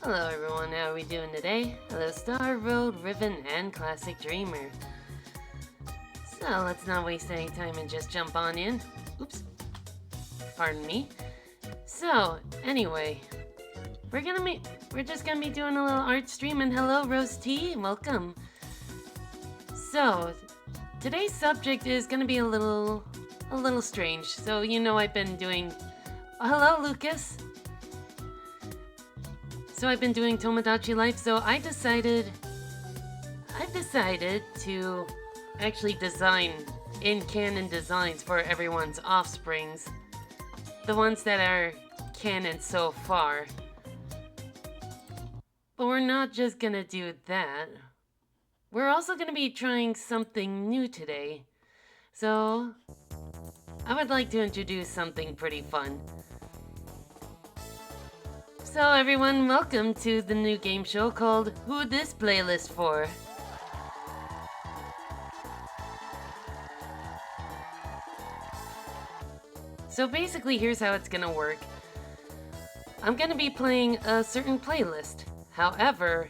Hello everyone, how are we doing today? Hello Star, Road, Riven, and Classic Dreamer. So let's not waste any time and just jump on in. Oops. Pardon me. So, anyway, we're just gonna be doing a little art stream, and hello Rose T, welcome. So, today's subject is gonna be a little strange. So I've been doing... hello Lucas! So I've been doing Tomodachi Life, so I've decided to actually design in-canon designs for everyone's offsprings. The ones that are canon so far. But we're not just gonna do that. We're also gonna be trying something new today. So, I would like to introduce something pretty fun. So everyone, welcome to the new game show called Who This Playlist For? So basically, here's how it's gonna work. I'm gonna be playing a certain playlist. However,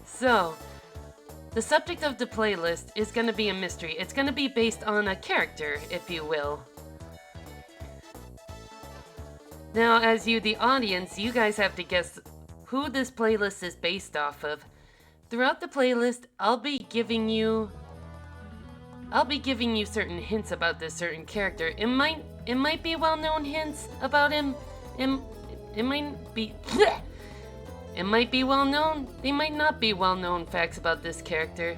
So, the subject of the playlist is gonna be a mystery. It's gonna be based on a character, if you will. Now, as you, the audience, you guys have to guess who this playlist is based off of. Throughout the playlist, I'll be giving you certain hints about this certain character. It might be well-known hints about him. It might be it might be well-known. They might not be well-known facts about this character.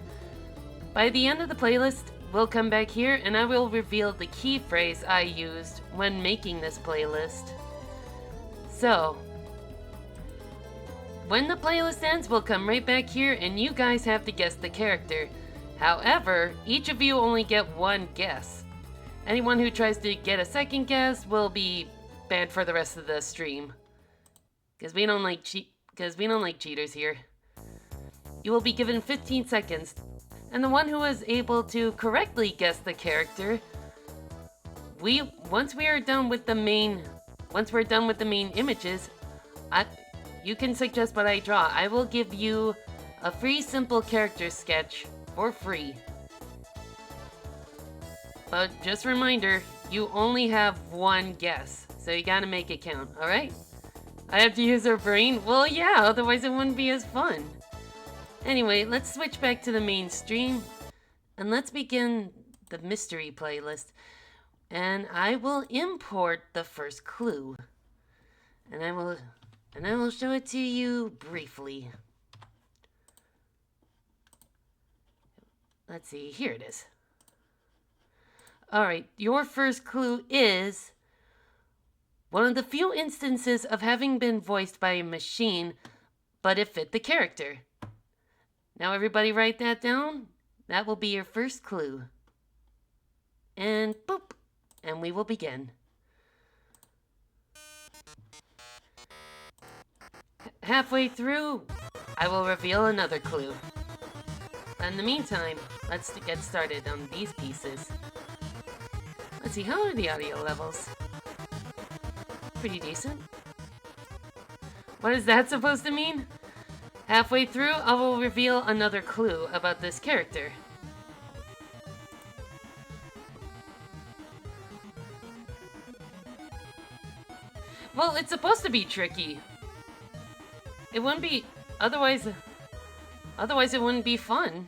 By the end of the playlist, we'll come back here and I will reveal the key phrase I used when making this playlist. So, when the playlist ends, we'll come right back here and you guys have to guess the character. However, each of you only get one guess. Anyone who tries to get a second guess will be banned for the rest of the stream. Because we don't like cheaters here. You will be given 15 seconds. And the one who is able to correctly guess the character, once we're done with the main images, you can suggest what I draw. I will give you a free simple character sketch for free. But just a reminder, you only have one guess, so you gotta make it count, alright? I have to use our brain? Well, yeah, otherwise it wouldn't be as fun. Anyway, let's switch back to the main stream, and let's begin the mystery playlist. And I will import the first clue. And I will show it to you briefly. Let's see, here it is. Alright, your first clue is one of the few instances of having been voiced by a machine, but it fit the character. Now everybody write that down. That will be your first clue. And boop. And we will begin. Halfway through, I will reveal another clue. In the meantime, let's get started on these pieces. Let's see, how are the audio levels? Pretty decent. What is that supposed to mean? Halfway through, I will reveal another clue about this character. Well, it's supposed to be tricky. It wouldn't be... Otherwise it wouldn't be fun.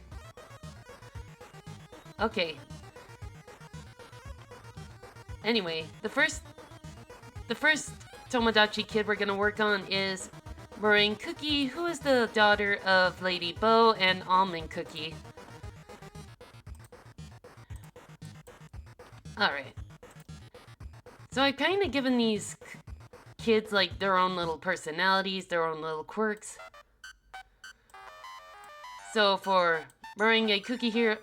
Okay. Anyway, the first Tomodachi kid we're gonna work on is Meringue Cookie, who is the daughter of Lady Bow and Almond Cookie. Alright. So I've kind of given these kids like their own little personalities, their own little quirks. So for Meringue Cookie here,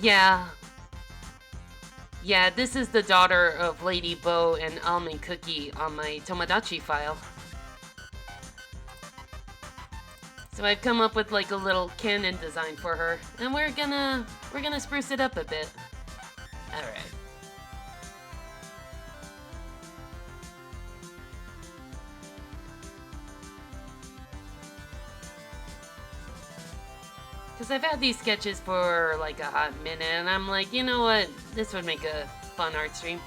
yeah, this is the daughter of Lady Bow and Almond Cookie on my Tomodachi file. So I've come up with like a little canon design for her, and we're gonna spruce it up a bit. All right. Because I've had these sketches for like a hot minute, and I'm like, you know what? This would make a fun art stream.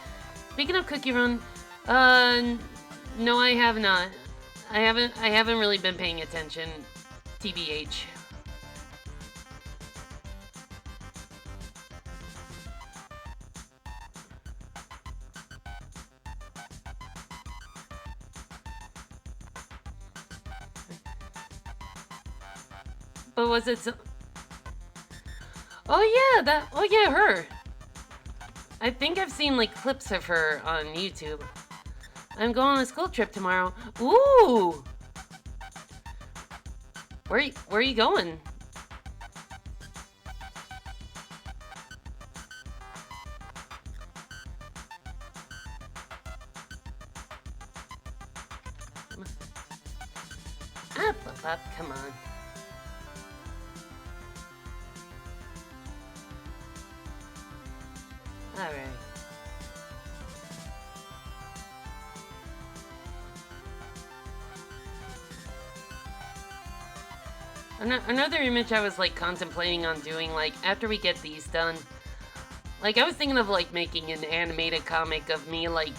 Speaking of Cookie Run, no, I have not. I haven't really been paying attention, TBH. But was it so... Oh yeah, her. I think I've seen like clips of her on YouTube. I'm going on a school trip tomorrow. Ooh! Where are you going? Up, come on. Alright. Another image I was like contemplating on doing, like after we get these done, like I was thinking of like making an animated comic of me, like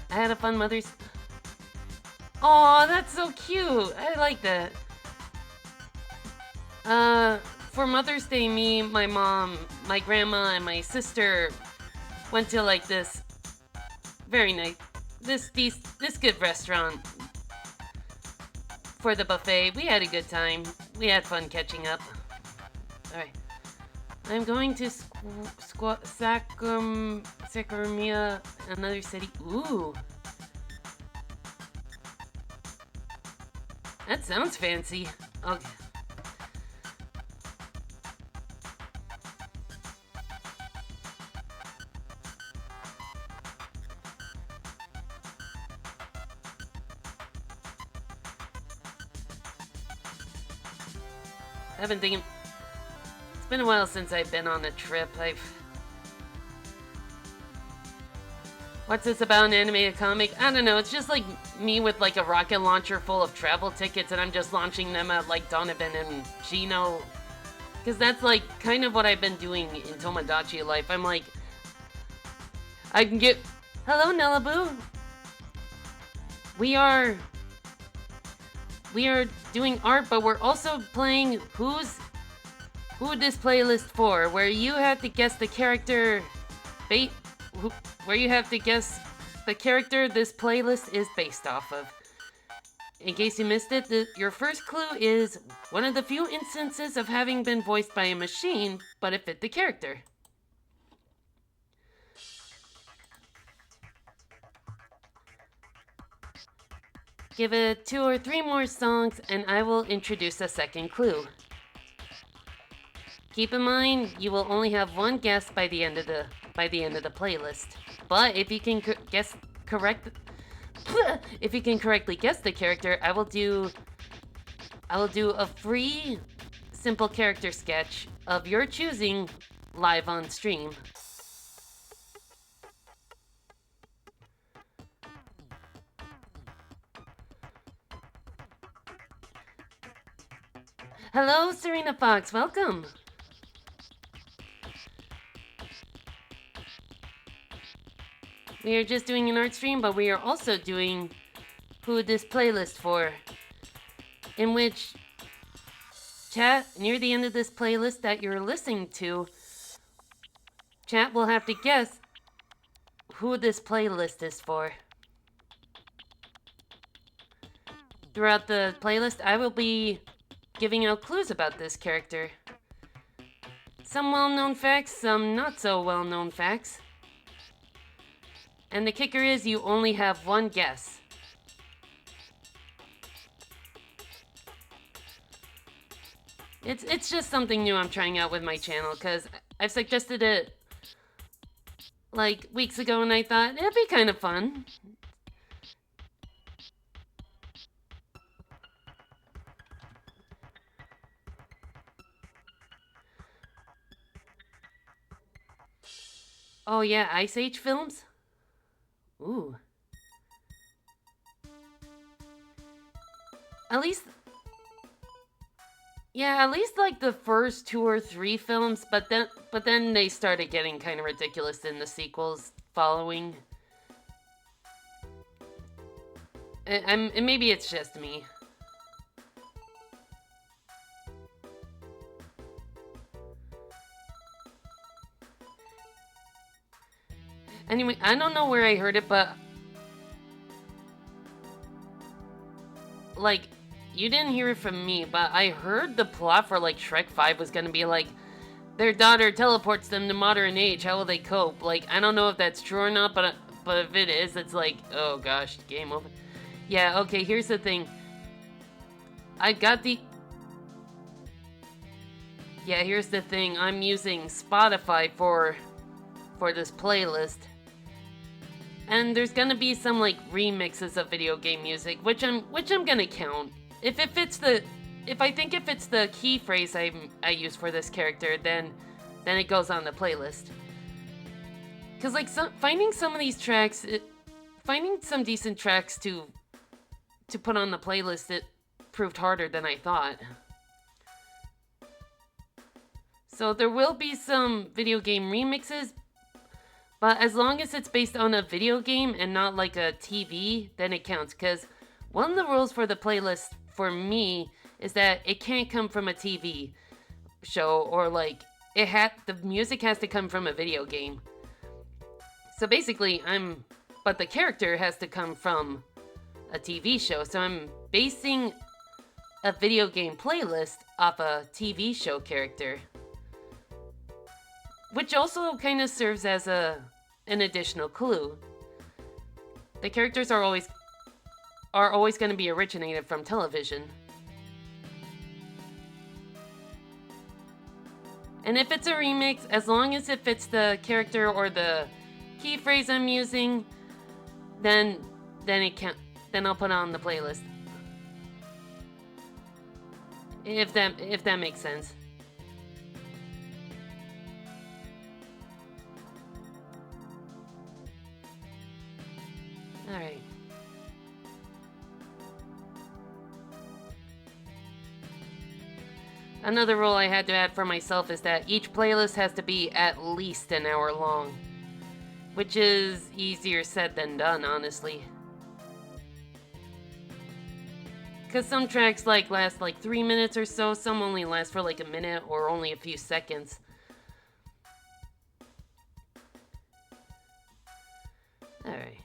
I had a fun Mother's. Oh, that's so cute. I like that. For Mother's Day, me, my mom, my grandma, and my sister went to like this very nice, this good restaurant for the buffet. We had a good time. We had fun catching up. All right, I'm going to Sacramia, another city. Ooh, that sounds fancy. Okay. I've been thinking, it's been a while since I've been on a trip. What's this about, an animated comic? I don't know, it's just like me with like a rocket launcher full of travel tickets and I'm just launching them at like Donovan and Gino. Because that's like kind of what I've been doing in Tomodachi life. I'm like, I can get... Hello, Nellaboo! We are doing art, but we're also playing Who This Playlist For, where you have to guess the character where you have to guess the character this playlist is based off of. In case you missed it, your first clue is one of the few instances of having been voiced by a machine, but it fit the character. Give it 2 or 3 more songs and I will introduce a second clue. Keep in mind, you will only have one guess by the end of the playlist. But if you can correctly guess the character, I will do a free simple character sketch of your choosing live on stream. Hello, Serena Fox, welcome. We are just doing an art stream, but we are also doing Who This Playlist For, in which chat, near the end of this playlist that you're listening to, chat will have to guess who this playlist is for. Throughout the playlist, I will be giving out clues about this character. Some well-known facts, some not so well-known facts. And the kicker is you only have one guess. It's just something new I'm trying out with my channel, because I've suggested it like weeks ago and I thought it'd be kind of fun. Oh yeah, Ice Age films? Ooh. At least Yeah, at least like the first two or three films, but then they started getting kind of ridiculous in the sequels following. And maybe it's just me. Anyway, I don't know where I heard it, but like you didn't hear it from me, but I heard the plot for like Shrek 5 was gonna be like their daughter teleports them to modern age. How will they cope? Like I don't know if that's true or not, but if it is, it's like oh gosh, game over. Yeah, okay. Here's the thing. I got the. Yeah, here's the thing. I'm using Spotify for this playlist, and there's gonna be some like remixes of video game music, which I'm gonna count. If it fits the, if I think it fits the key phrase I use for this character, then it goes on the playlist. Cause like finding some of these tracks, finding some decent tracks to put on the playlist, it proved harder than I thought. So there will be some video game remixes, but as long as it's based on a video game and not like a TV, then it counts. Because one of the rules for the playlist for me is that it can't come from a TV show or like the music has to come from a video game. So basically, but the character has to come from a TV show. So I'm basing a video game playlist off a TV show character, which also kind of serves as an additional clue. The characters are always going to be originated from television. And if it's a remix, as long as it fits the character or the key phrase I'm using, then it can then I'll put it on the playlist. If that makes sense. All right. Another rule I had to add for myself is that each playlist has to be at least an hour long, which is easier said than done, honestly. Because some tracks last 3 minutes or so, some only last for like a minute or only a few seconds. Alright.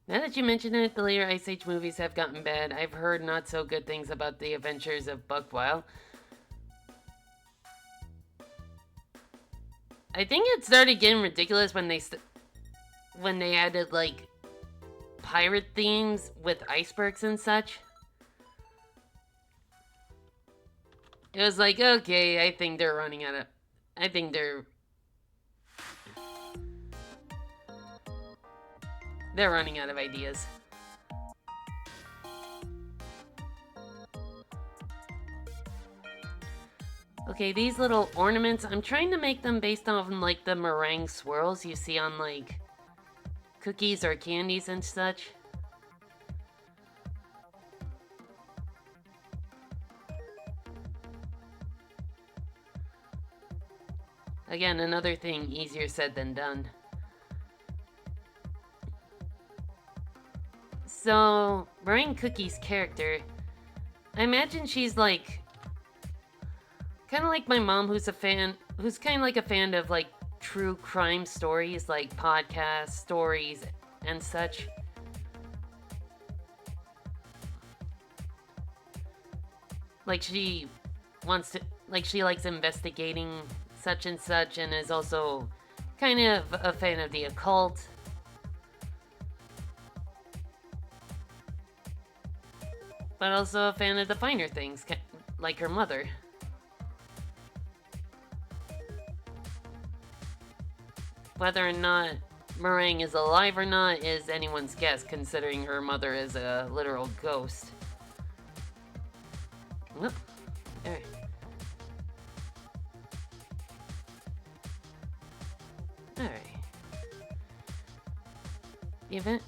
Now that you mention it, the later Ice Age movies have gotten bad. I've heard not so good things about the adventures of Buckwild. I think it started getting ridiculous when they added like pirate themes with icebergs and such. It was like, okay, I think they're running out of. I think they're running out of ideas. Okay, these little ornaments, I'm trying to make them based on like the meringue swirls you see on like cookies or candies and such. Again, another thing easier said than done. So, Meringue Cookie's character, I imagine she's like kind of like my mom, who's kind of like a fan of like true crime stories, like podcasts, stories, and such. Like she she likes investigating such and such, and is also kind of a fan of the occult. But also a fan of the finer things, like her mother. Whether or not Meringue is alive or not is anyone's guess, considering her mother is a literal ghost. Whoop. There. Alright. The event.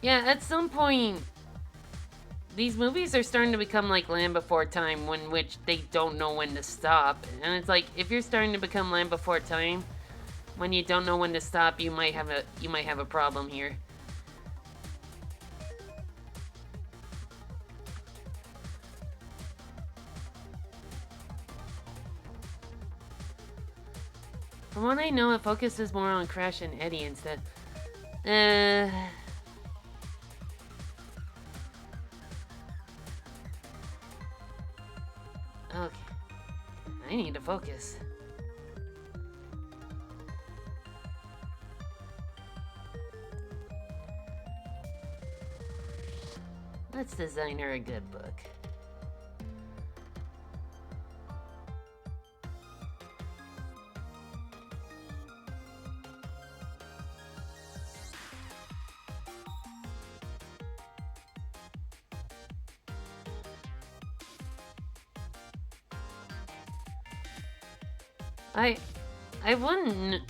Yeah, at some point, these movies are starting to become like Land Before Time, when which they don't know when to stop. And it's like, if you're starting to become Land Before Time, when you don't know when to stop, you might have a problem here. From what I know, it focuses more on Crash and Eddie instead. Okay. I need to focus. Let's design her a good book.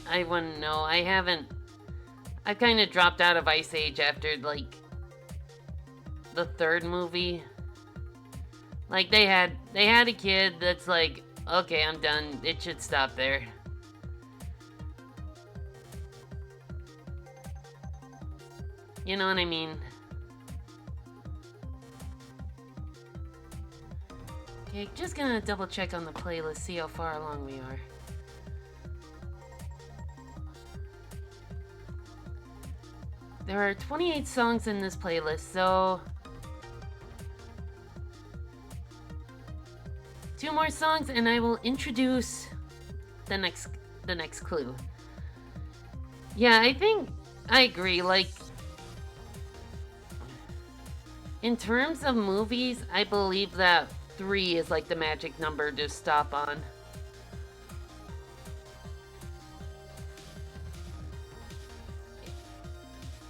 I wouldn't know. I haven't. I kind of dropped out of Ice Age after like the third movie. Like they had a kid that's like, okay, I'm done. It should stop there. You know what I mean? Okay, just gonna double check on the playlist, see how far along we are. There are 28 songs in this playlist, so 2 more songs and I will introduce the next clue. Yeah, I think I agree. Like, in terms of movies, I believe that 3 is like the magic number to stop on.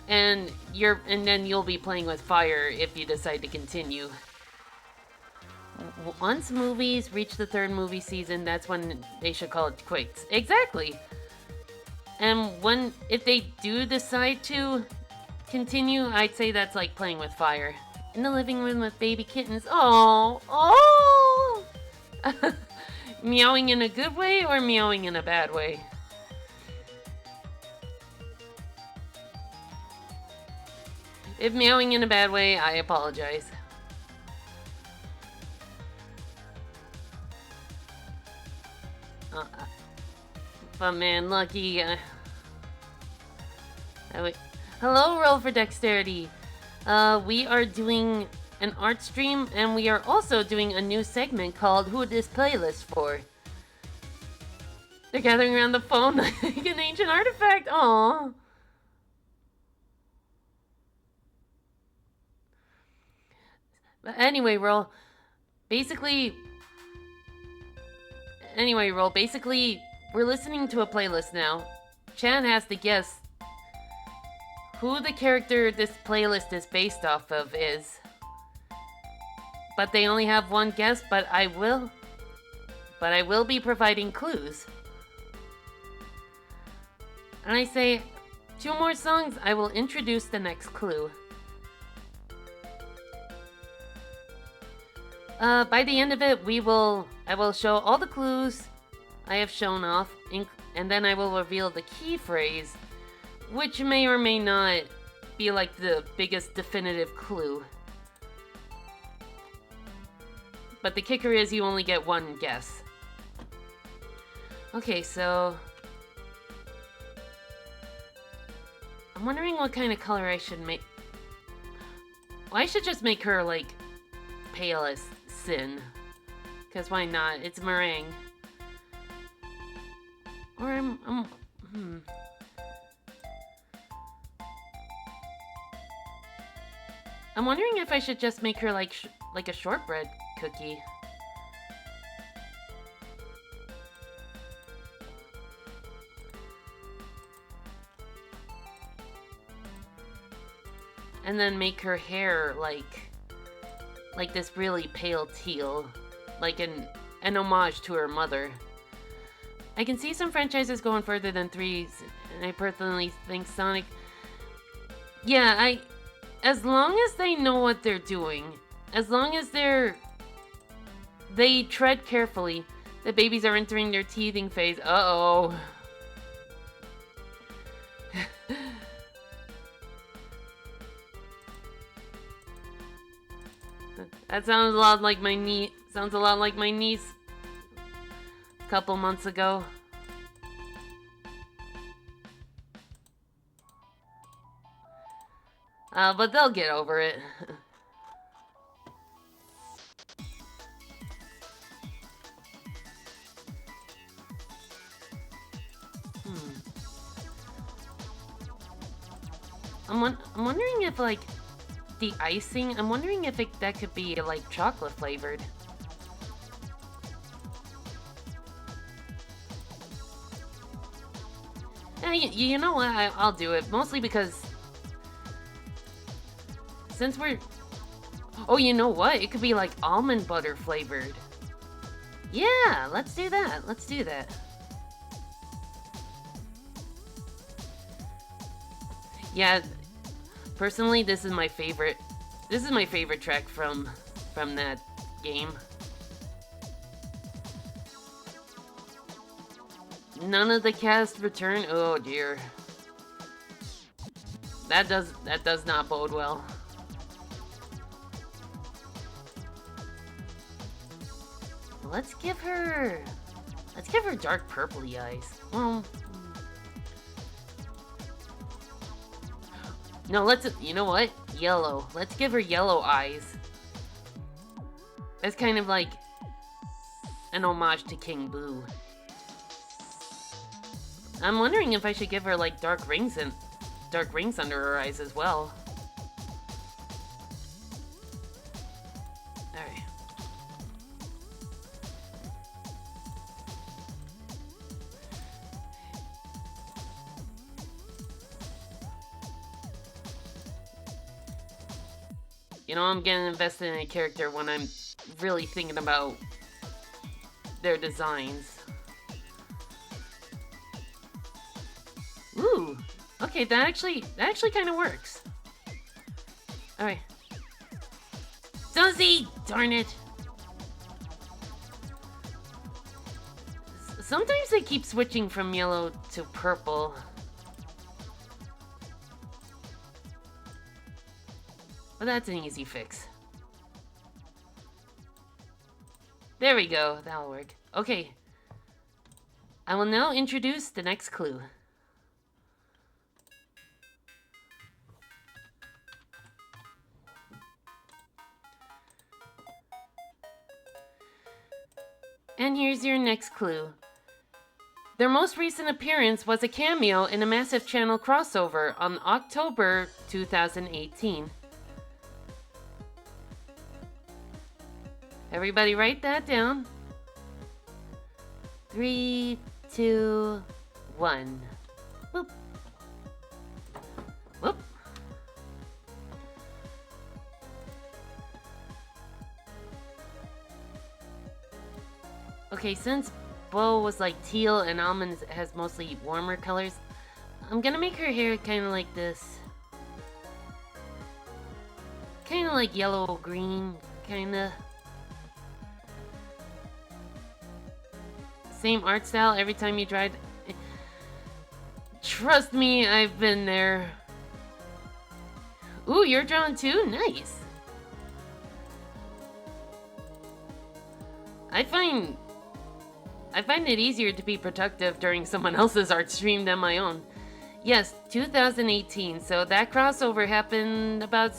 And then you'll be playing with fire if you decide to continue. Once movies reach the 3rd movie season, that's when they should call it quits. Exactly. And if they do decide to continue, I'd say that's like playing with fire. In the living room with baby kittens. Oh! Meowing in a good way or meowing in a bad way? If meowing in a bad way, I apologize. But man, Lucky. Hello, Roll for Dexterity. We are doing an art stream, and we are also doing a new segment called Who This Playlist For? They're gathering around the phone like an ancient artifact. Aww. But anyway, Roll. Basically, we're listening to a playlist now. Chan has to guess who the character this playlist is based off of is. But they only have one guess, but I will be providing clues. And I say, 2 more songs, I will introduce the next clue. By the end of it, I will show all the clues I have shown off, and then I will reveal the key phrase, which may or may not be like the biggest definitive clue. But the kicker is you only get one guess. Okay, so I'm wondering what kind of color I should make. Well, I should just make her like pale as sin. Because why not? It's meringue. Or I'm wondering if I should just make her like a shortbread cookie. And then make her hair like this really pale teal, like an homage to her mother. I can see some franchises going further than 3, and I personally think Sonic. Yeah, as long as they know what they're doing, as long as they tread carefully, the babies are entering their teething phase. Uh-oh. That sounds a lot like my niece. Sounds a lot like my niece a couple months ago. But they'll get over it. I'm wondering if, like, the icing, I'm wondering if that could be, like, chocolate flavored. You know what? I'll do it. Mostly because since we're... Oh, you know what? It could be, like, almond butter flavored. Yeah, let's do that. Let's do that. Yeah, personally, this is my favorite. This is my favorite track from that game. None of the cast return. Oh dear. That does not bode well. Let's give her dark purpley eyes. Well, no, you know what? Yellow. Let's give her yellow eyes. That's kind of like an homage to King Boo. I'm wondering if I should give her like dark rings under her eyes as well. Alright. You know, I'm getting invested in a character when I'm really thinking about their designs. Ooh, okay, that actually kind of works. All right, Suzy, darn it! Sometimes they keep switching from yellow to purple. But that's an easy fix. There we go, that'll work. Okay, I will now introduce the next clue. And here's your next clue. Their most recent appearance was a cameo in a Massive Channel crossover on October 2018. Everybody write that down. 3, 2, 1. Whoop. Whoop. Okay, since Bo was like teal and Almond has mostly warmer colors, I'm gonna make her hair kind of like this. Kind of like yellow-green, kind of. Same art style every time you tried. Trust me, I've been there. Ooh, you're drawn too? Nice. I find it easier to be productive during someone else's art stream than my own. Yes, 2018, so that crossover happened about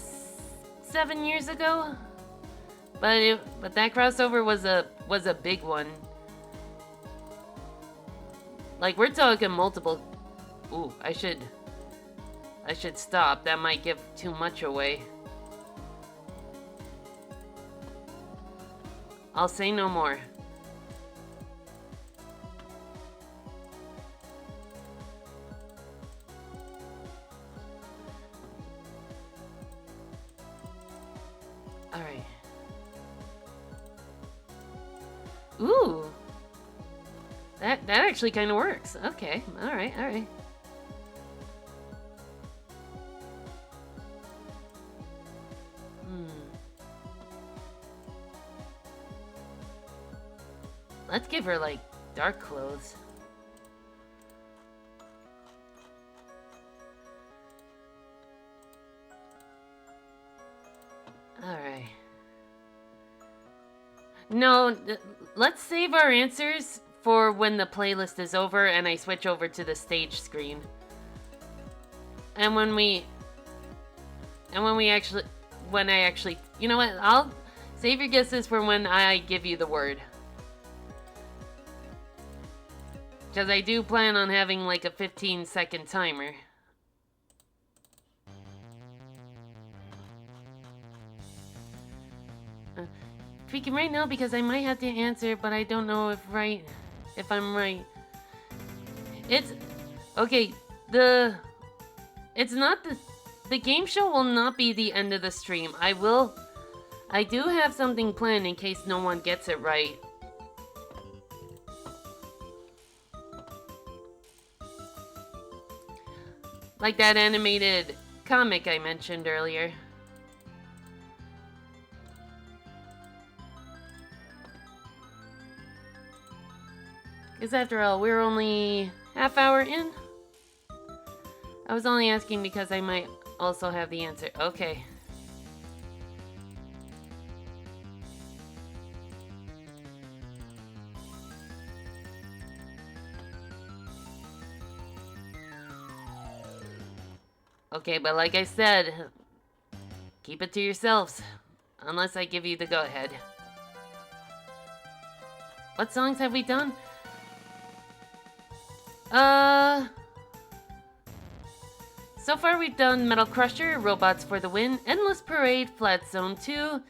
7 years ago? But that crossover was a big one. Like, we're talking multiple... Ooh, I should stop. That might give too much away. I'll say no more. Alright. Ooh! That actually kind of works. Okay, alright. Let's give her, like, dark clothes. Alright. No, let's save our answers for when the playlist is over and I switch over to the stage screen. And when I actually, you know what, I'll save your guesses for when I give you the word. Because I do plan on having like a 15-second timer. Tweaking right now because I might have to answer, but I don't know if I'm right. It's okay. It's not the game show will not be the end of the stream. I do have something planned in case no one gets it right. Like that animated comic I mentioned earlier. Because after all, we're only half hour in. I was only asking because I might also have the answer. Okay. Okay, but like I said, keep it to yourselves. Unless I give you the go-ahead. What songs have we done? So far we've done Metal Crusher, Robots for the Win, Endless Parade, Flat Zone 2,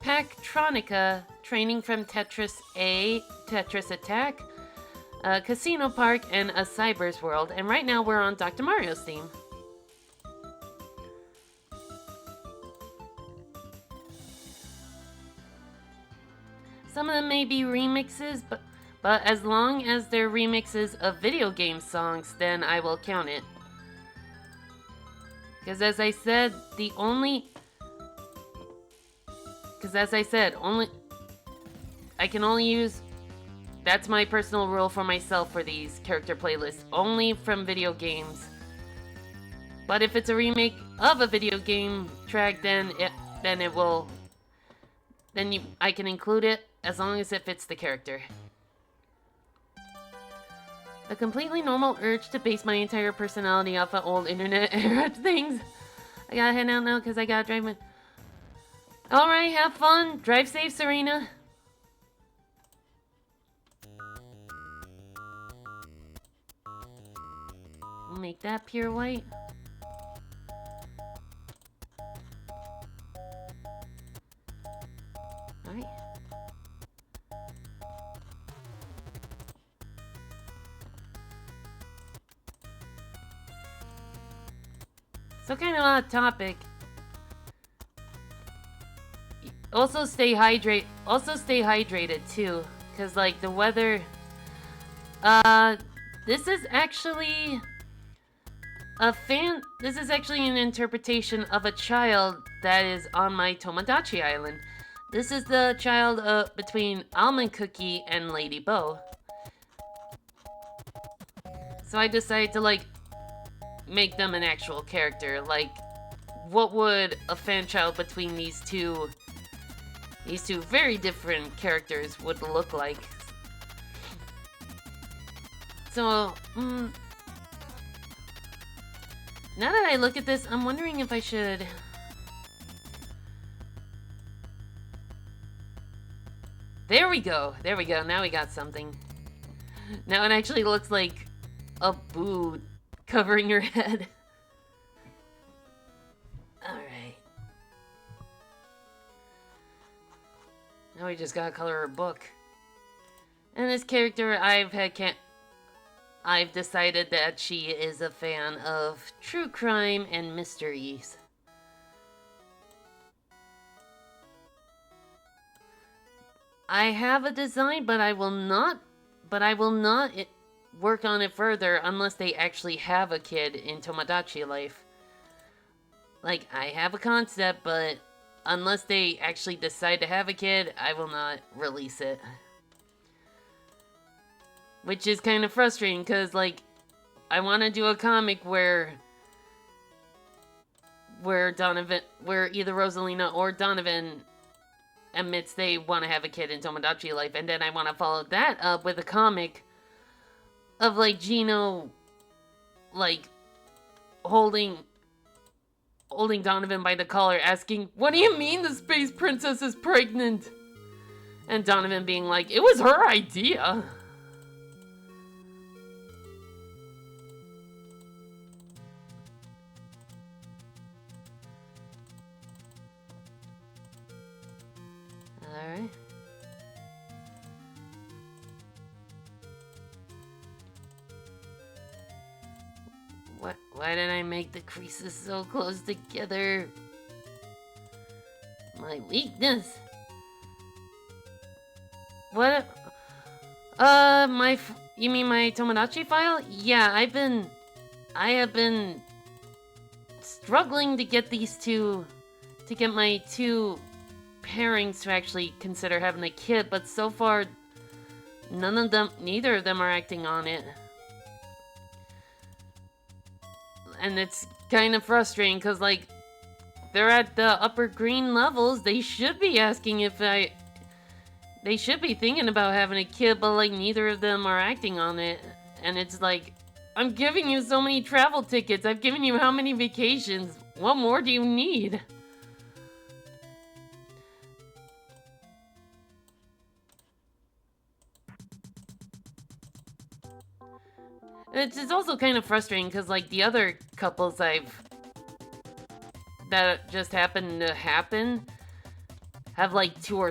Packtronica, Training from Tetris A, Tetris Attack, Casino Park, and A Cyber's World. And right now we're on Dr. Mario's theme. Some of them may be remixes, but as long as they're remixes of video game songs, then I will count it. Because as I said, I can only use, that's my personal rule for myself for these character playlists, only from video games. But if it's a remake of a video game track, then I can include it as long as it fits the character. A completely normal urge to base my entire personality off of old internet era things. I gotta head out now because I gotta drive my... Alright, have fun. Drive safe, Serena. We'll make that pure white. Alright. So kind of off topic. Also stay hydrated too, cause like the weather. This is actually an interpretation of a child that is on my Tomodachi Island. This is the child between Almond Cookie and Lady Bow. So I decided to like make them an actual character. Like, what would a fan child between these two very different characters would look like? So, now that I look at this, I'm wondering if I should... There we go, now we got something. Now it actually looks like a boo covering your head. Alright. Now we just gotta color her book. And this character, I've decided that she is a fan of true crime and mysteries. I have a design, but I will not work on it further unless they actually have a kid in Tomodachi life. Like, I have a concept, but unless they actually decide to have a kid, I will not release it. Which is kind of frustrating, because, like, I want to do a comic where Donovan, where either Rosalina or Donovan admits they want to have a kid in Tomodachi Life, and then I want to follow that up with a comic of, like, Gino, like, holding Donovan by the collar, asking, "What do you mean the space princess is pregnant?" And Donovan being like, "It was her idea." Alright. Why did I make the creases so close together? My weakness. What? You mean my Tomodachi file? Yeah, I have been struggling to get my two pairings to actually consider having a kid, but so far, neither of them are acting on it. And it's kind of frustrating, because, like, they're at the upper green levels. They should be asking they should be thinking about having a kid, but, like, neither of them are acting on it. And it's like, I'm giving you so many travel tickets. I've given you how many vacations? What more do you need? It's also kind of frustrating because, like, the other couples that just happened to happen have, like, two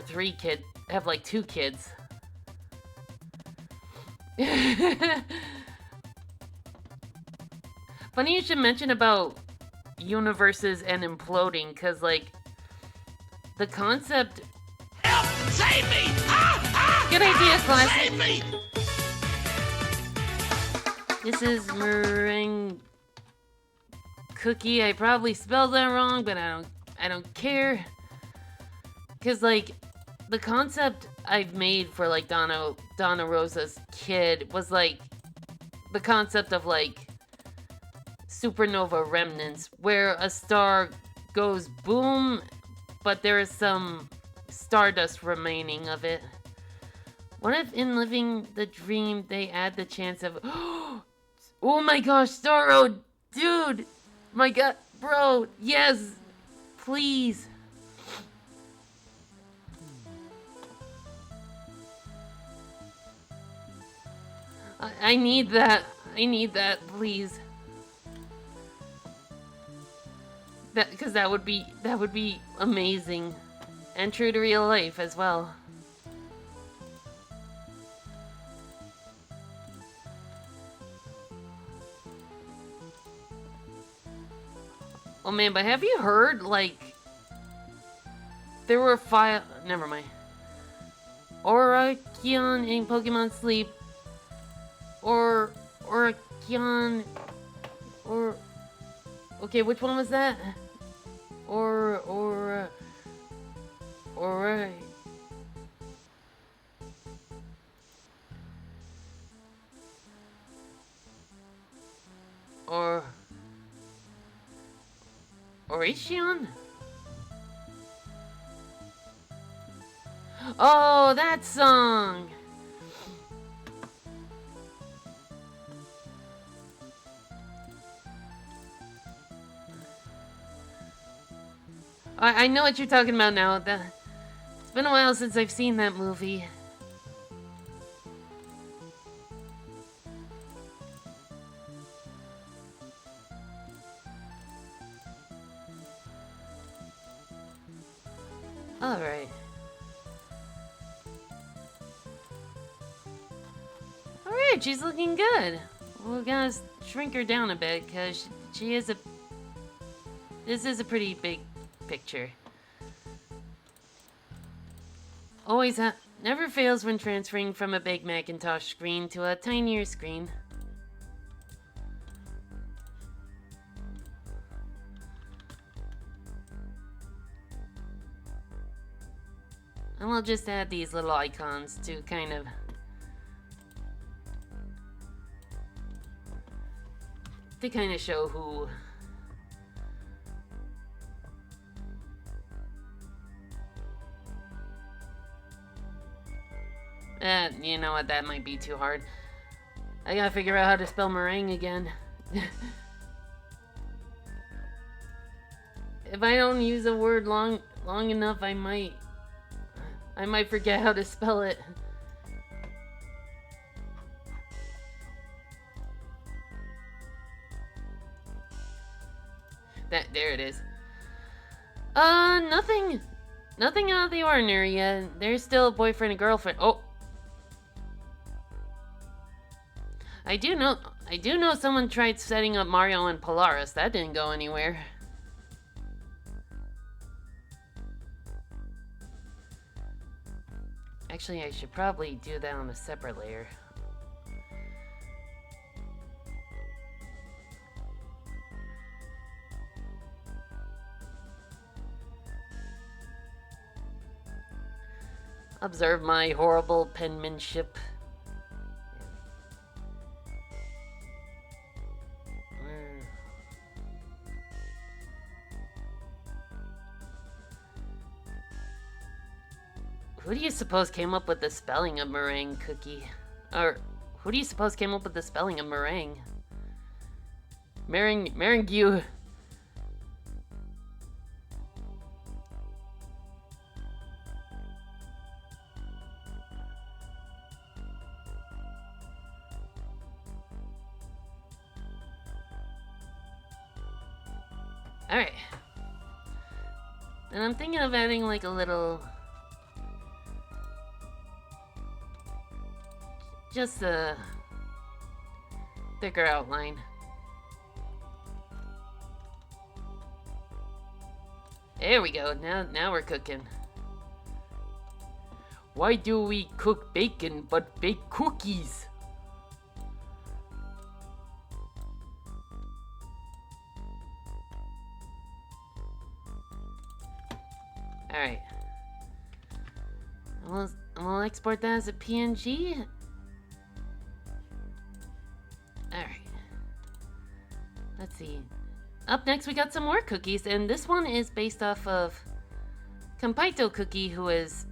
kids. Funny you should mention about universes and imploding, because, like, the concept... Help! Save me! Ah! Good idea, Classic! Save me! This is meringue cookie. I probably spelled that wrong, but I don't care. Cause, like, the concept I've made for, like, Donna Rosa's kid was, like, the concept of, like, supernova remnants, where a star goes boom, but there is some stardust remaining of it. What if in living the dream they add the chance of... Oh my gosh, Starro! Dude! My god, bro! Yes! Please! I need that. I need that, please. Because that would be amazing. And true to real life as well. Oh man, but have you heard, like, there were never mind. Orakion in Pokemon Sleep. Orakion. Okay, which one was that? Alright. Oraceon? Oh, that song! I know what you're talking about now. It's been a while since I've seen that movie. Alright. Alright, she's looking good. We're gonna shrink her down a bit, because this is a pretty big picture. Never fails when transferring from a big Macintosh screen to a tinier screen. And we'll just add these little icons to kind of show who. You know what, that might be too hard. I gotta figure out how to spell meringue again. If I don't use a word long enough, I might forget how to spell it. There it is. Nothing out of the ordinary yet. There's still a boyfriend and girlfriend. Oh. I do know someone tried setting up Mario and Polaris. That didn't go anywhere. Actually, I should probably do that on a separate layer. Observe my horrible penmanship. Who do you suppose came up with the spelling of meringue, Cookie? Or, who do you suppose came up with the spelling of meringue? Meringue. Alright. And I'm thinking of adding like a little... just a thicker outline. There we go. Now we're cooking. Why do we cook bacon but bake cookies? Alright. We'll export that as a PNG. Alright. Let's see. Up next we got some more cookies, and this one is based off of Compito Cookie, who was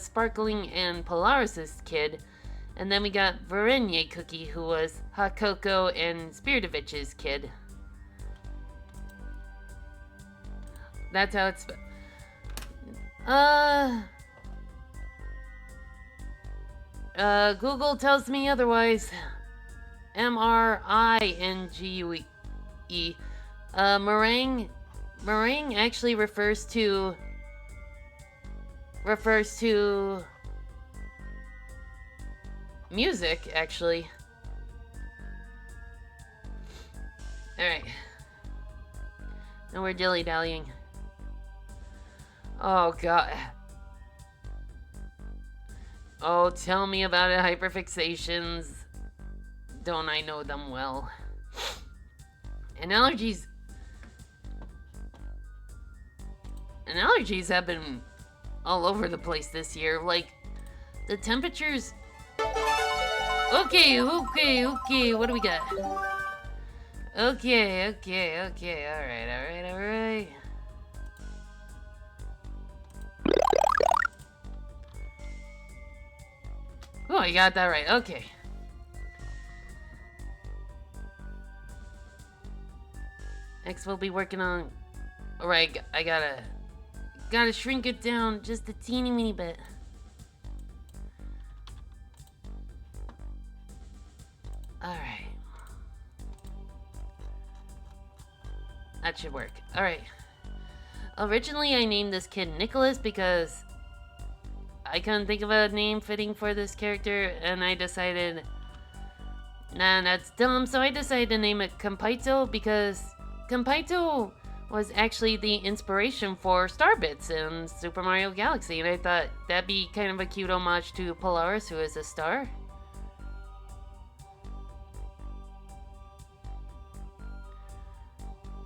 Sparkling and Polaris's kid. And then we got Varenye Cookie, who was Hot Cocoa and Spiridovich's kid. That's how it's... Google tells me otherwise. M-R-I-N-G-U-E. Meringue actually refers to music, actually. Alright. Now we're dilly-dallying. Oh, God. Oh, tell me about it, hyperfixations. Don't I know them well? And allergies have been all over the place this year. Like, the temperatures... Okay, what do we got? Okay, alright. Oh, I got that right, okay. Next we'll be working on... Alright, I gotta shrink it down just a teeny weeny bit. Alright. That should work. Alright. Originally I named this kid Nicholas because I couldn't think of a name fitting for this character, and I decided, nah, that's dumb, so I decided to name it Compito because Compito was actually the inspiration for Starbits in Super Mario Galaxy, and I thought that'd be kind of a cute homage to Polaris, who is a star.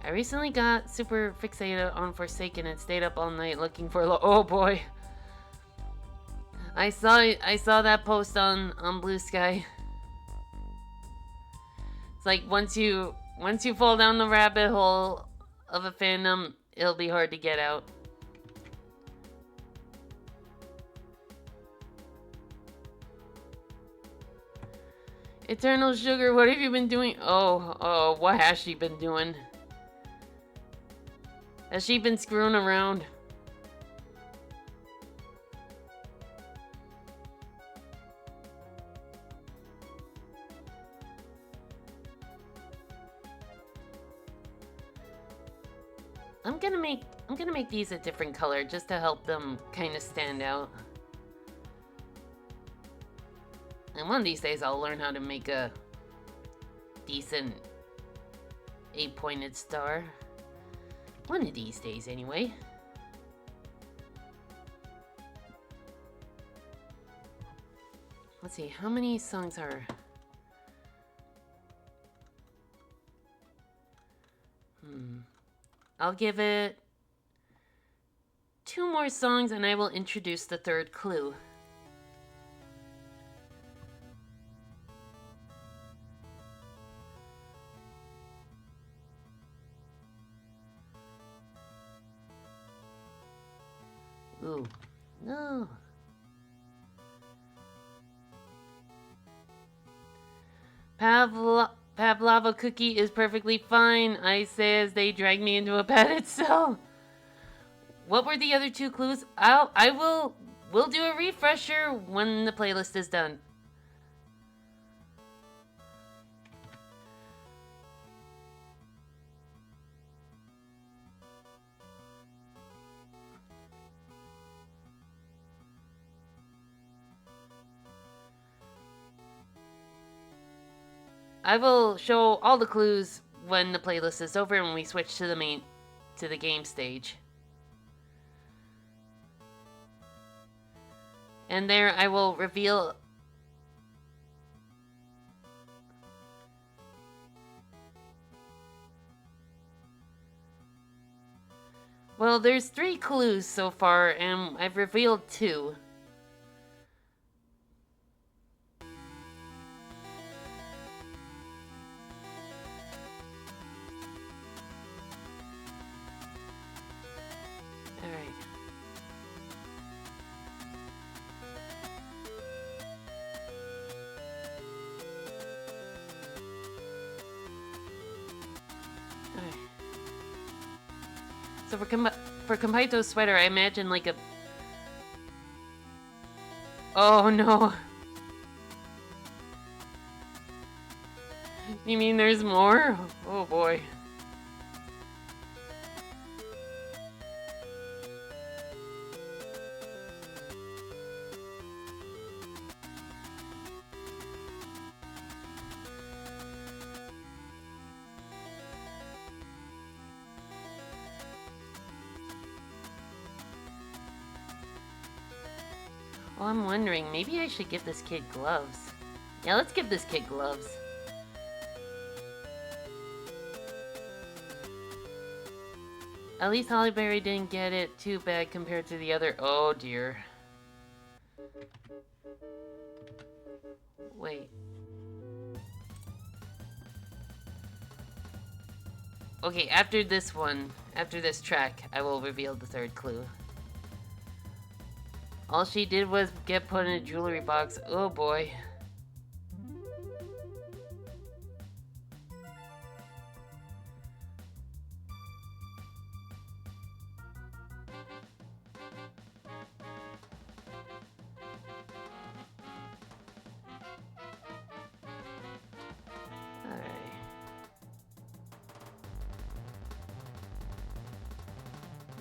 I recently got super fixated on Forsaken and stayed up all night looking for oh boy. I saw that post on Blue Sky. It's like once you fall down the rabbit hole of a fandom, it'll be hard to get out. Eternal Sugar, what have you been doing? Oh, what has she been doing? Has she been screwing around? I'm gonna make these a different color just to help them kind of stand out. And one of these days I'll learn how to make a decent 8-pointed star. One of these days anyway. Let's see, how many songs are... I'll give it 2 more songs and I will introduce the third clue. Ooh, no. Pavlova cookie is perfectly fine, I say as they drag me into a padded cell. What were the other 2 clues? We'll do a refresher when the playlist is done. I will show all the clues when the playlist is over and we switch to the game stage. And there I will reveal... Well, there's 3 clues so far, and I've revealed 2. So for Kampaito's sweater, I imagine like a... Oh no. You mean there's more? Oh boy. Oh, I'm wondering, maybe I should give this kid gloves. Yeah, let's give this kid gloves. At least Holly Berry didn't get it too bad compared to the other... Oh dear. Wait. Okay, after this track, I will reveal the third clue. All she did was get put in a jewelry box. Oh boy.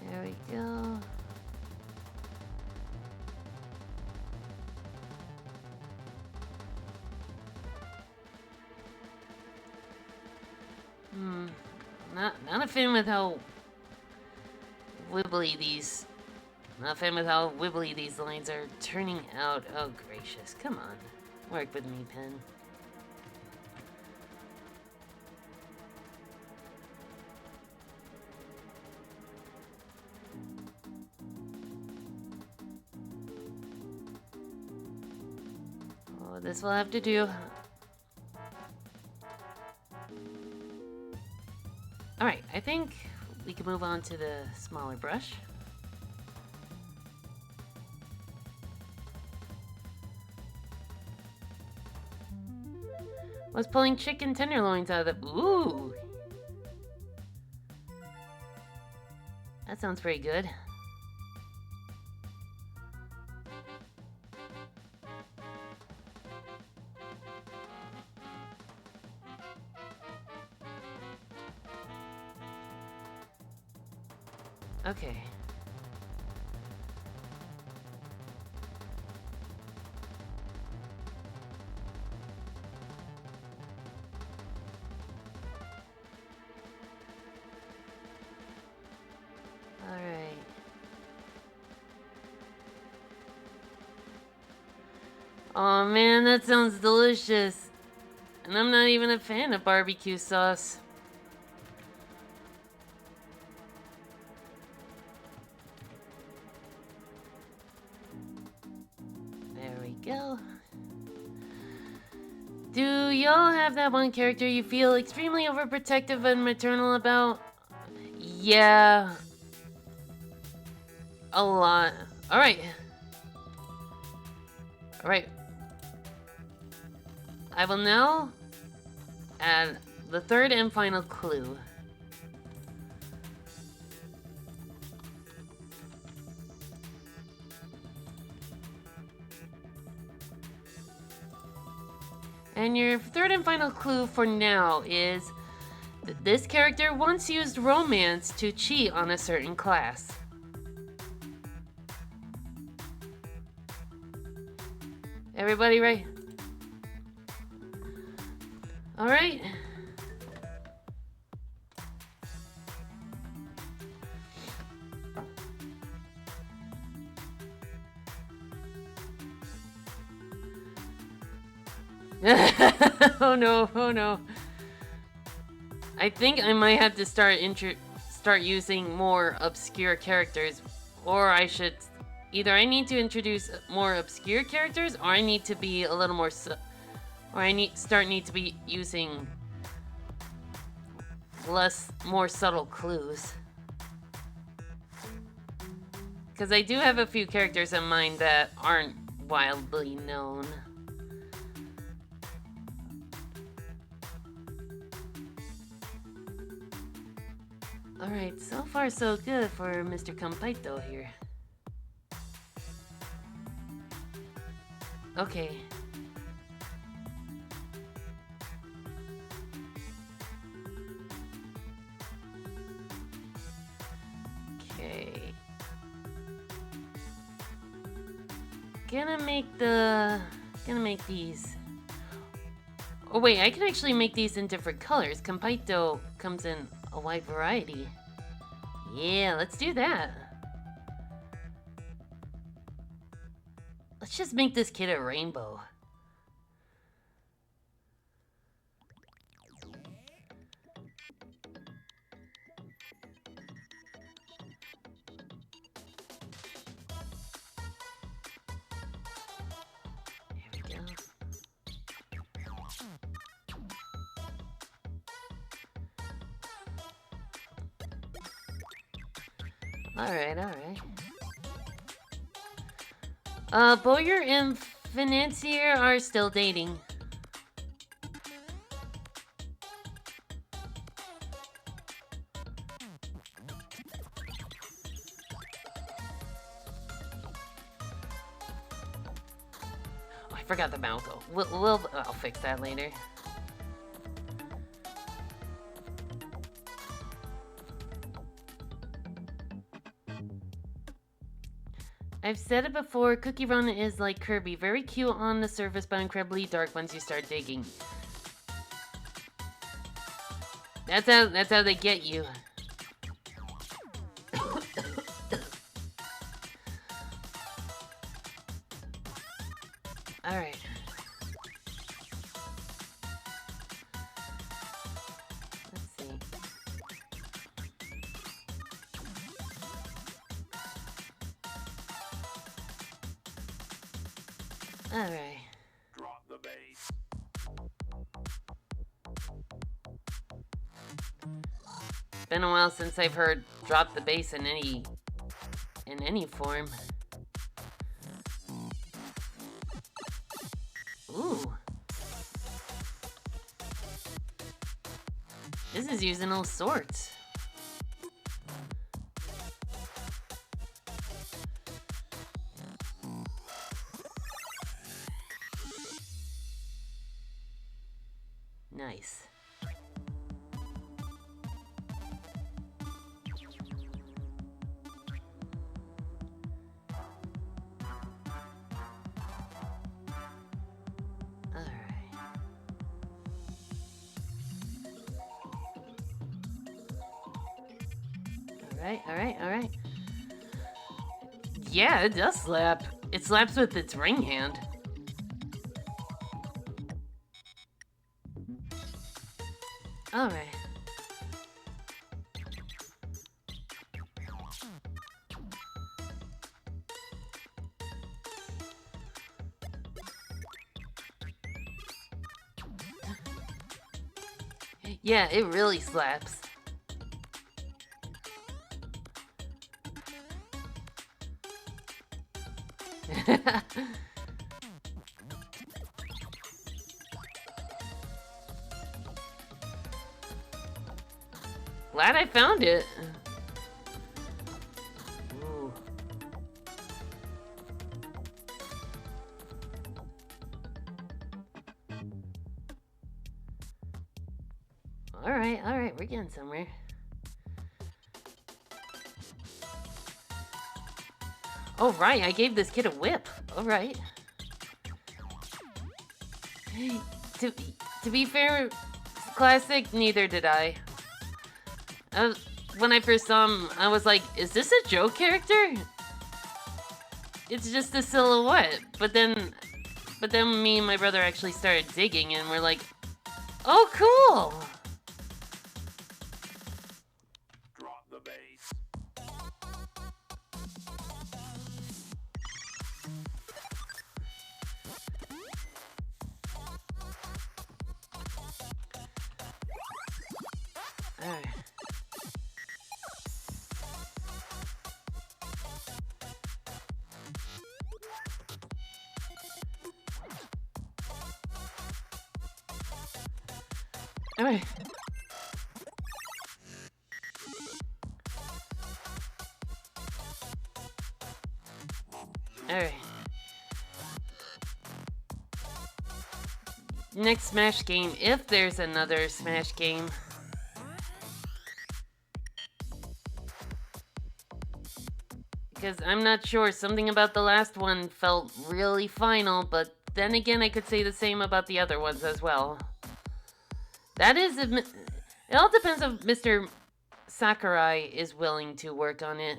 There we go. Not a fan with how wibbly these... Not a fan with how wibbly these lines are turning out. Oh gracious, come on. Work with me, pen. This will have to do. Alright, I think we can move on to the smaller brush. Was pulling chicken tenderloins out of the... Ooh! That sounds pretty good. Okay. All right. Oh man, that sounds delicious. And I'm not even a fan of barbecue sauce. There we go. Do y'all have that one character you feel extremely overprotective and maternal about? Yeah. A lot. Alright. Alright. I will now add the third and final clue. And your third and final clue for now is that this character once used romance to cheat on a certain class. Everybody right? All right. Oh no, oh no. I think I might have to start using more obscure characters, or I should either I need to introduce more obscure characters, or I need to be a little more or I need to be using more subtle clues. Because I do have a few characters in mind that aren't wildly known. Alright, so far so good for Mr. Compito here. Okay. Okay. Gonna make these. Oh wait, I can actually make these in different colors. Compito comes in a wide variety. Yeah, let's do that. Let's just make this kid a rainbow. Here we go. Alright, alright. Boyer and Financier are still dating. Oh, I forgot the Malco. I'll fix that later. I've said it before, Cookie Run is like Kirby. Very cute on the surface, but incredibly dark once you start digging. That's how they get you. Alright. Let's see. Alright. Drop the Been a while since I've heard drop the bass in any form. Ooh. This is using all sorts. Nice. Alright. Yeah, it does slap. It slaps with its ring hand. Alright. Yeah, it really slaps. Glad I found it. Ooh. Alright, we're getting somewhere. Oh, right, I gave this kid a whip. Alright. To be fair, Classic, neither did I. When I first saw him, I was like, is this a joke character? It's just a silhouette. But then me and my brother actually started digging and we're like, oh, cool! Drop the bass. Alright. Alright. Alright. Next Smash game, if there's another Smash game. Because I'm not sure, something about the last one felt really final, but then again I could say the same about the other ones as well. That is, it all depends if Mr. Sakurai is willing to work on it.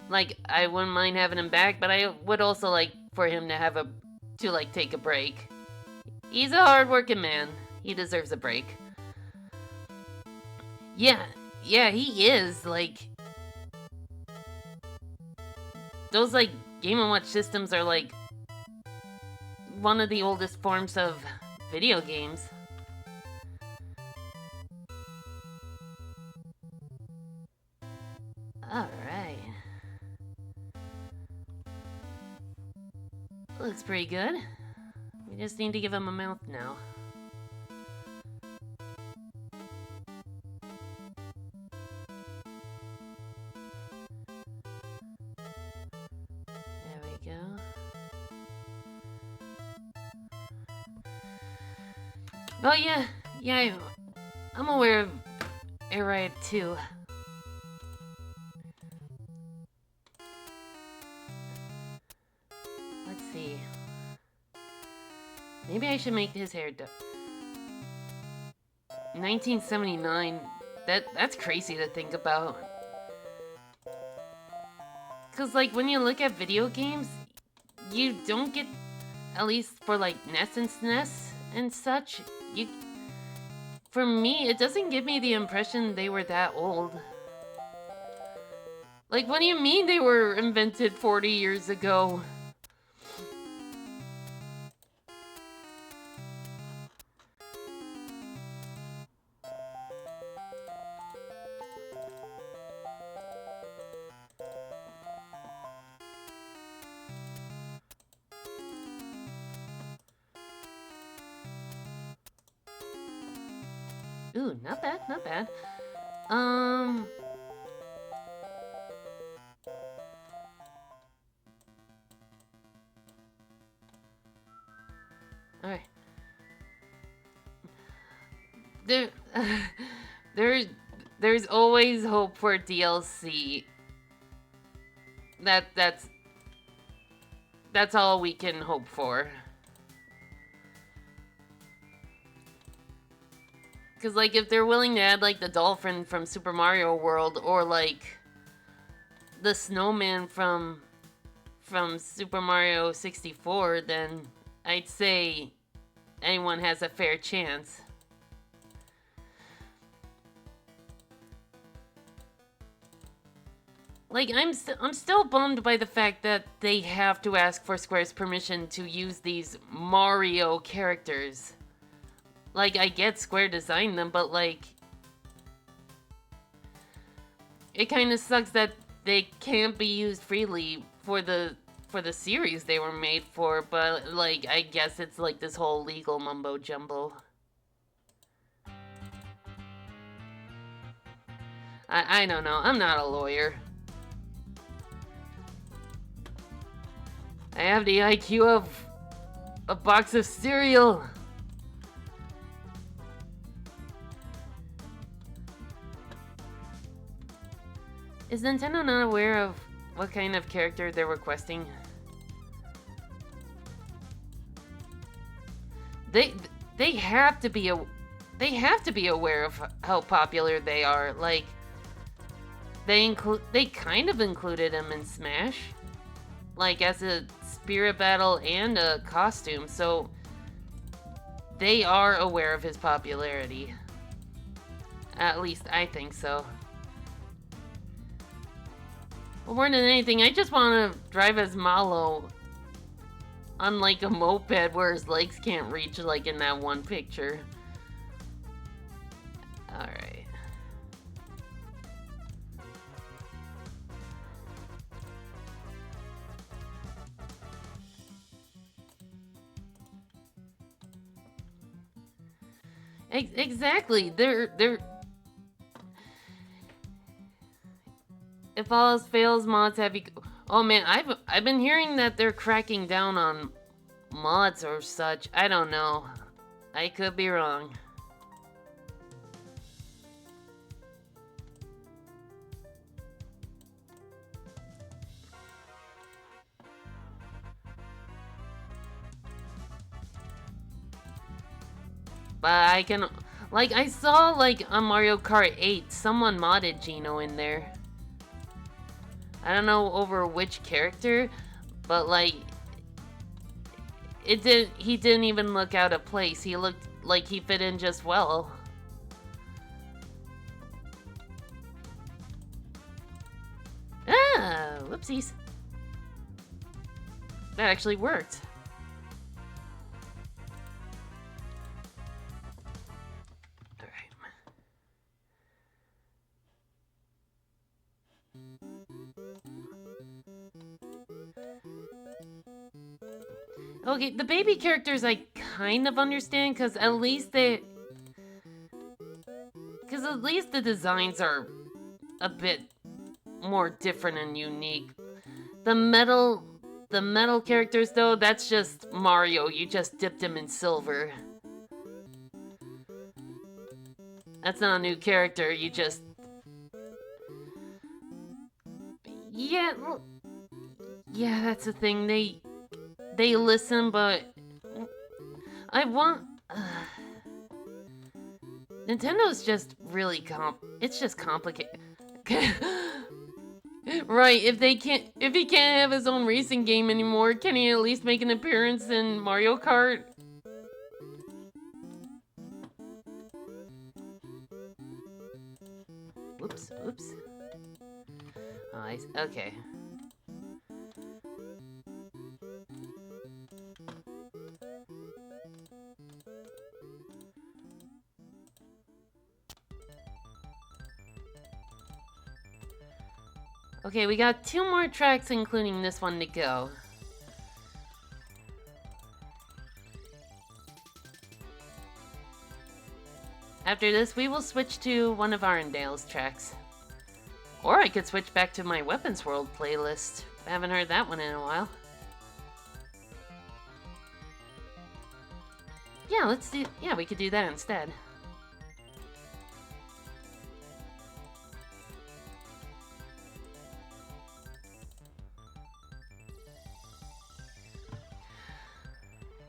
Like, I wouldn't mind having him back, but I would also like for him to have take a break. He's a hard-working man. He deserves a break. Yeah, he is, like... Those, like, Game & Watch systems are, like, one of the oldest forms of video games. Alright. Looks pretty good. We just need to give him a mouth now. Oh yeah, I'm aware of Air Riot 2. Let's see. Maybe I should make his hair 1979. That's crazy to think about. Cause like when you look at video games, you don't get, at least for like NES and SNES and such, for me, it doesn't give me the impression they were that old. Like, what do you mean they were invented 40 years ago? Ooh, not bad, not bad. Alright. There, there, there's always hope for DLC. That's all we can hope for. Cause like if they're willing to add like the dolphin from Super Mario World or like the snowman from Super Mario 64, then I'd say anyone has a fair chance. Like I'm still bummed by the fact that they have to ask for Square's permission to use these Mario characters. Like, I get Square designed them, but like, it kind of sucks that they can't be used freely for the series they were made for. But like, I guess it's like this whole legal mumbo jumbo. I don't know. I'm not a lawyer. I have the IQ of a box of cereal. Is Nintendo not aware of what kind of character they're requesting? They have to be aware of how popular they are. Like they kind of included him in Smash, like as a spirit battle and a costume. So they are aware of his popularity. At least I think so. Well, more than anything, I just want to drive as Malo, unlike a moped where his legs can't reach like in that one picture. Alright. Exactly. They're if all else fails, mods have you. Oh man, I've been hearing that they're cracking down on mods or such. I don't know. I could be wrong. But I can, like, I saw like on Mario Kart 8, someone modded Geno in there. I don't know over which character, but like he didn't even look out of place. He looked like he fit in just well. Ah, whoopsies. That actually worked. Okay, the baby characters I kind of understand, because at least the designs are a bit more different and unique. The metal characters though, that's just Mario. You just dipped him in silver. That's not a new character, you just... Yeah, well, yeah, that's the thing. They listen, but I want... Nintendo's just really it's just complicated. Right, if he can't have his own racing game anymore, can he at least make an appearance in Mario Kart? Oops. Oh, okay. Okay, we got 2 more tracks, including this one, to go. After this, we will switch to one of Arendale's tracks. Or I could switch back to my Weapons World playlist. I haven't heard that one in a while. Yeah, we could do that instead.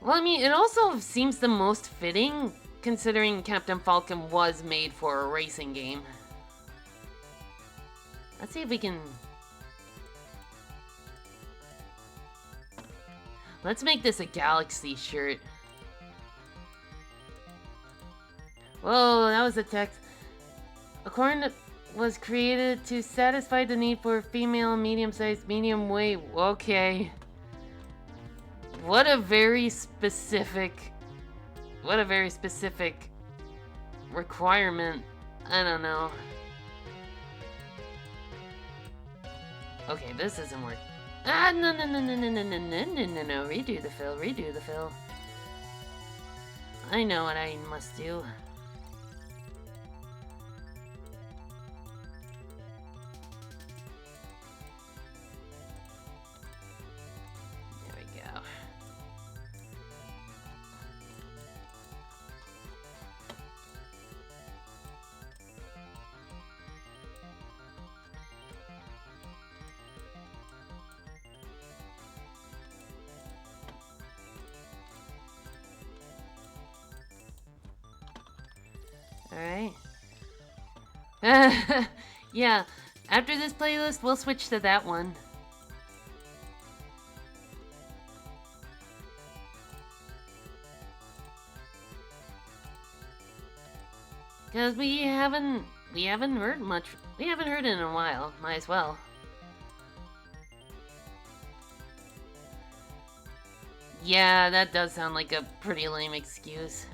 Well, I mean, it also seems the most fitting, considering Captain Falcon was made for a racing game. Let's see if we can... Let's make this a Galaxy shirt. Whoa, that was a text. According to... was created to satisfy the need for female medium-sized, medium weight. Okay. What a very specific requirement. I don't know. Okay, this isn't working. Ah, no, redo the fill. I know what I must do. There we go. Alright. Yeah, after this playlist, we'll switch to that one. Because we haven't heard much. We haven't heard it in a while. Might as well. Yeah, that does sound like a pretty lame excuse.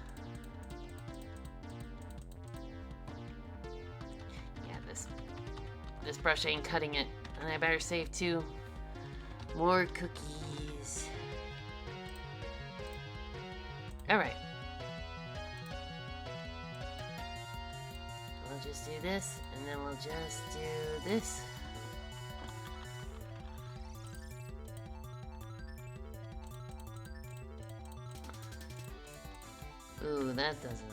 This brush ain't cutting it, and I better save too. More cookies. Alright. We'll just do this, and then we'll just do this. Ooh, that doesn't...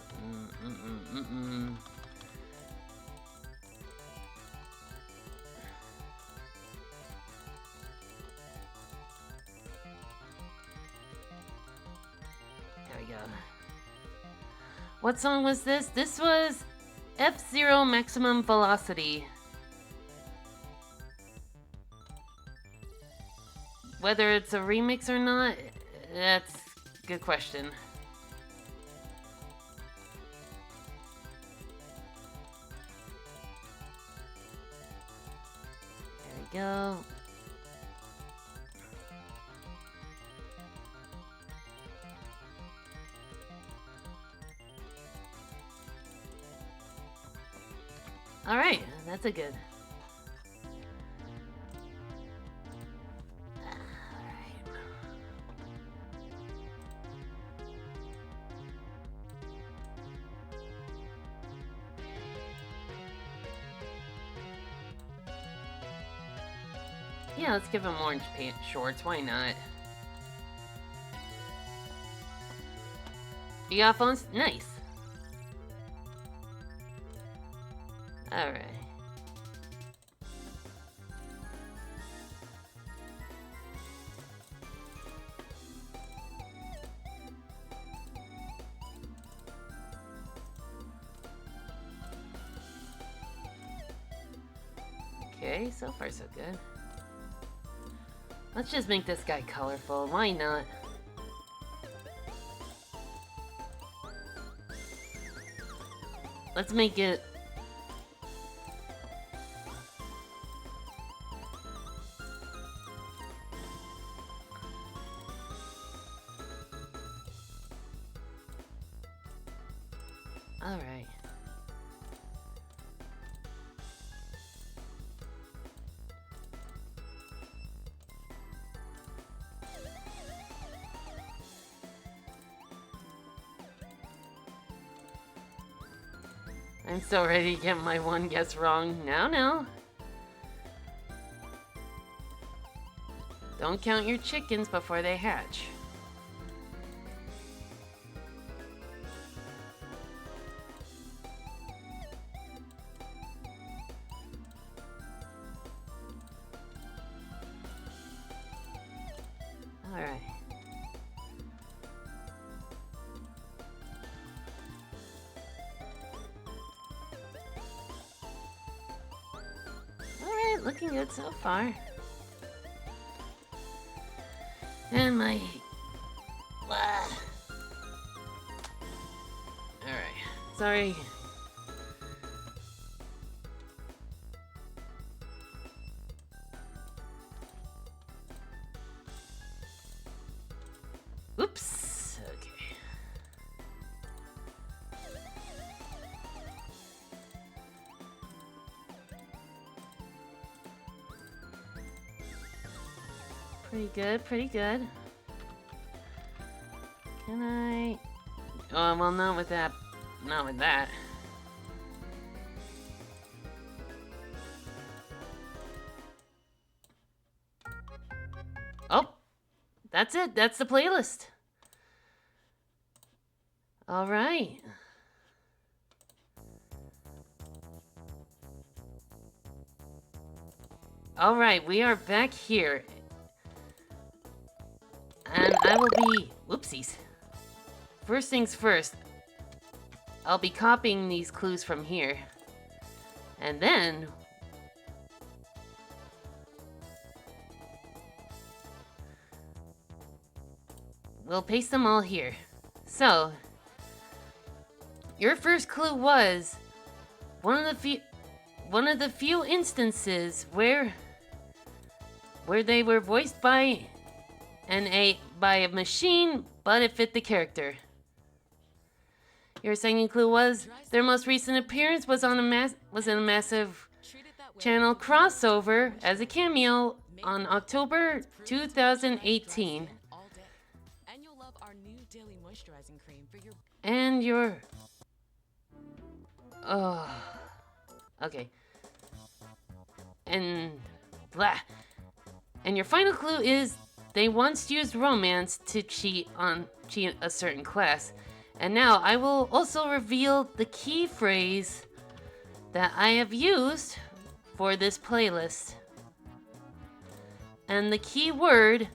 What song was this? This was F-Zero Maximum Velocity. Whether it's a remix or not, that's a good question. There we go. Alright, that's a good. Alright. Yeah, let's give him orange pants shorts, why not? You got phones? Nice. Alright. Okay, so far so good. Let's just make this guy colorful, why not? Let's make it... Alright. I'm so ready to get my one guess wrong. Now. Don't count your chickens before they hatch. Alright. Alright, looking good so far. And my... Alright. Sorry. Oops. Okay. Pretty good, pretty good. Can I... Oh, well, not with that. Not with that. Oh! That's it. That's the playlist. Alright. Alright, we are back here. And I will be... Whoopsies. First things first. I'll be copying these clues from here. And then... we'll paste them all here. So... your first clue was... one of the few instances where they were voiced by a machine, but it fit the character. Your second clue was their most recent appearance was in a massive channel crossover as a cameo on October 2018. And you'll love our new daily moisturizing cream for your... And your... oh... okay. And... blah. And your final clue is they once used romance to cheat a certain class. And now I will also reveal the key phrase that I have used for this playlist. And the key word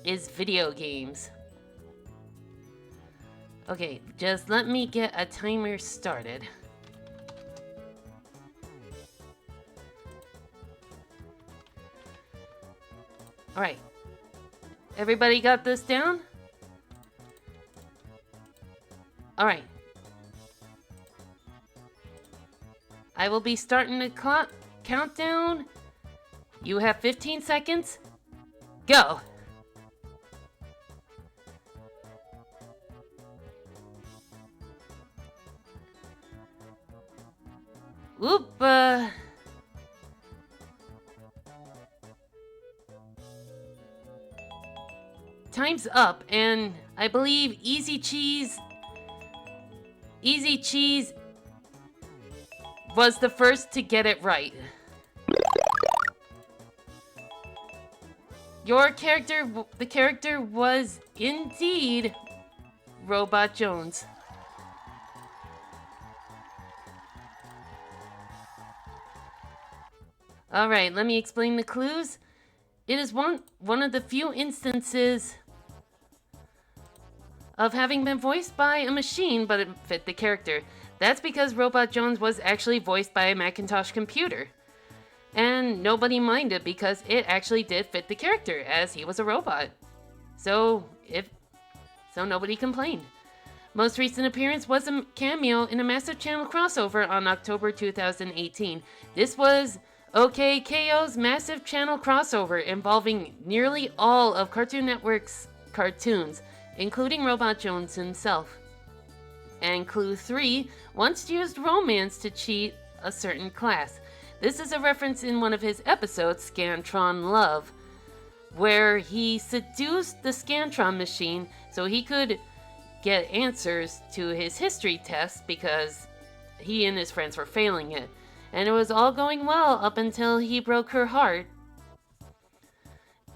is video games. Okay, just let me get a timer started. Alright. Everybody got this down? Alright. I will be starting the countdown. You have 15 seconds. Go! Oop, time's up, and I believe Easy Cheese was the first to get it right. The character was indeed Robot Jones. Alright, let me explain the clues. It is one of the few instances of having been voiced by a machine, but it fit the character. That's because Robot Jones was actually voiced by a Macintosh computer. And nobody minded because it actually did fit the character, as he was a robot. So nobody complained. Most recent appearance was a cameo in a massive channel crossover on October 2018. This was OKKO's massive channel crossover involving nearly all of Cartoon Network's cartoons, including Robot Jones himself. And clue 3, once used romance to cheat a certain class. This is a reference in one of his episodes, Scantron Love, where he seduced the Scantron machine so he could get answers to his history test because he and his friends were failing it. And it was all going well up until he broke her heart.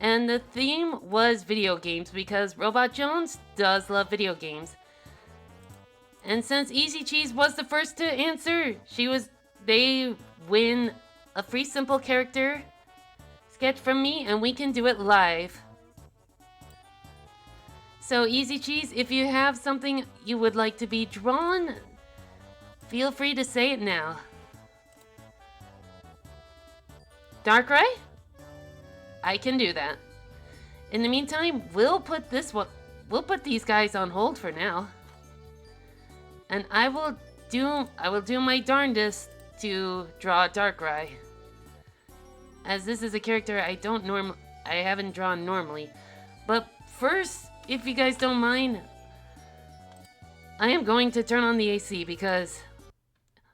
And the theme was video games because Robot Jones does love video games. And since Easy Cheese was the first to answer, they win a free simple character sketch from me, and we can do it live. So Easy Cheese, if you have something you would like to be drawn, feel free to say it now. Darkrai? I can do that. In the meantime, we'll put these guys on hold for now. And I will do my darndest to draw Darkrai. As this is a character I haven't drawn normally. But first, if you guys don't mind, I am going to turn on the AC because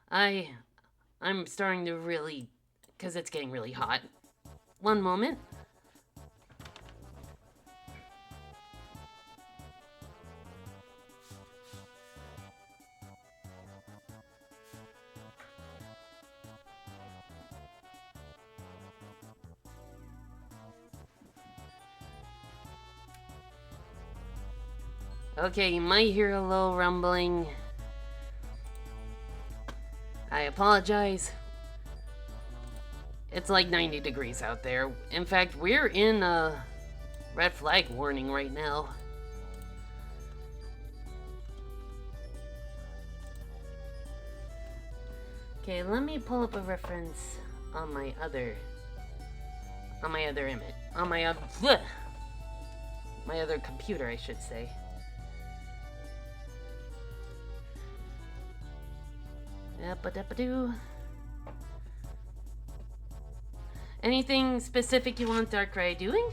I'm starting to really, because it's getting really hot. One moment. Okay, you might hear a little rumbling. I apologize. It's like 90 degrees out there. In fact, we're in a red flag warning right now. Okay, let me pull up a reference on my other image. On my other computer, I should say. Yep-a-dep-a-doo. Anything specific you want Darkrai doing?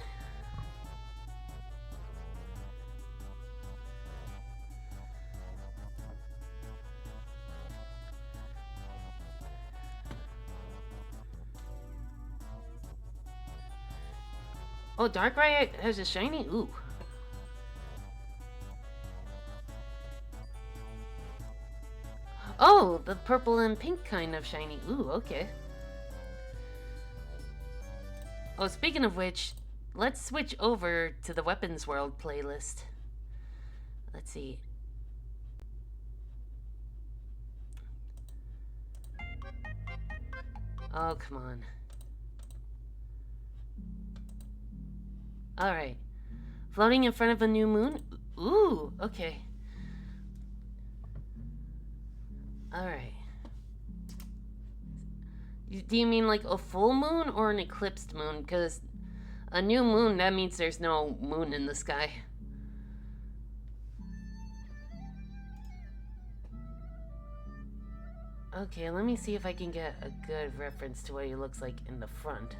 Oh, Darkrai has a shiny? Ooh. Oh, the purple and pink kind of shiny. Ooh, okay. Oh, speaking of which, let's switch over to the Weapons World playlist. Let's see. Oh, come on. Alright. Floating in front of a new moon? Ooh, okay. Alright. Do you mean like a full moon or an eclipsed moon? Because a new moon, that means there's no moon in the sky. Okay, let me see if I can get a good reference to what he looks like in the front.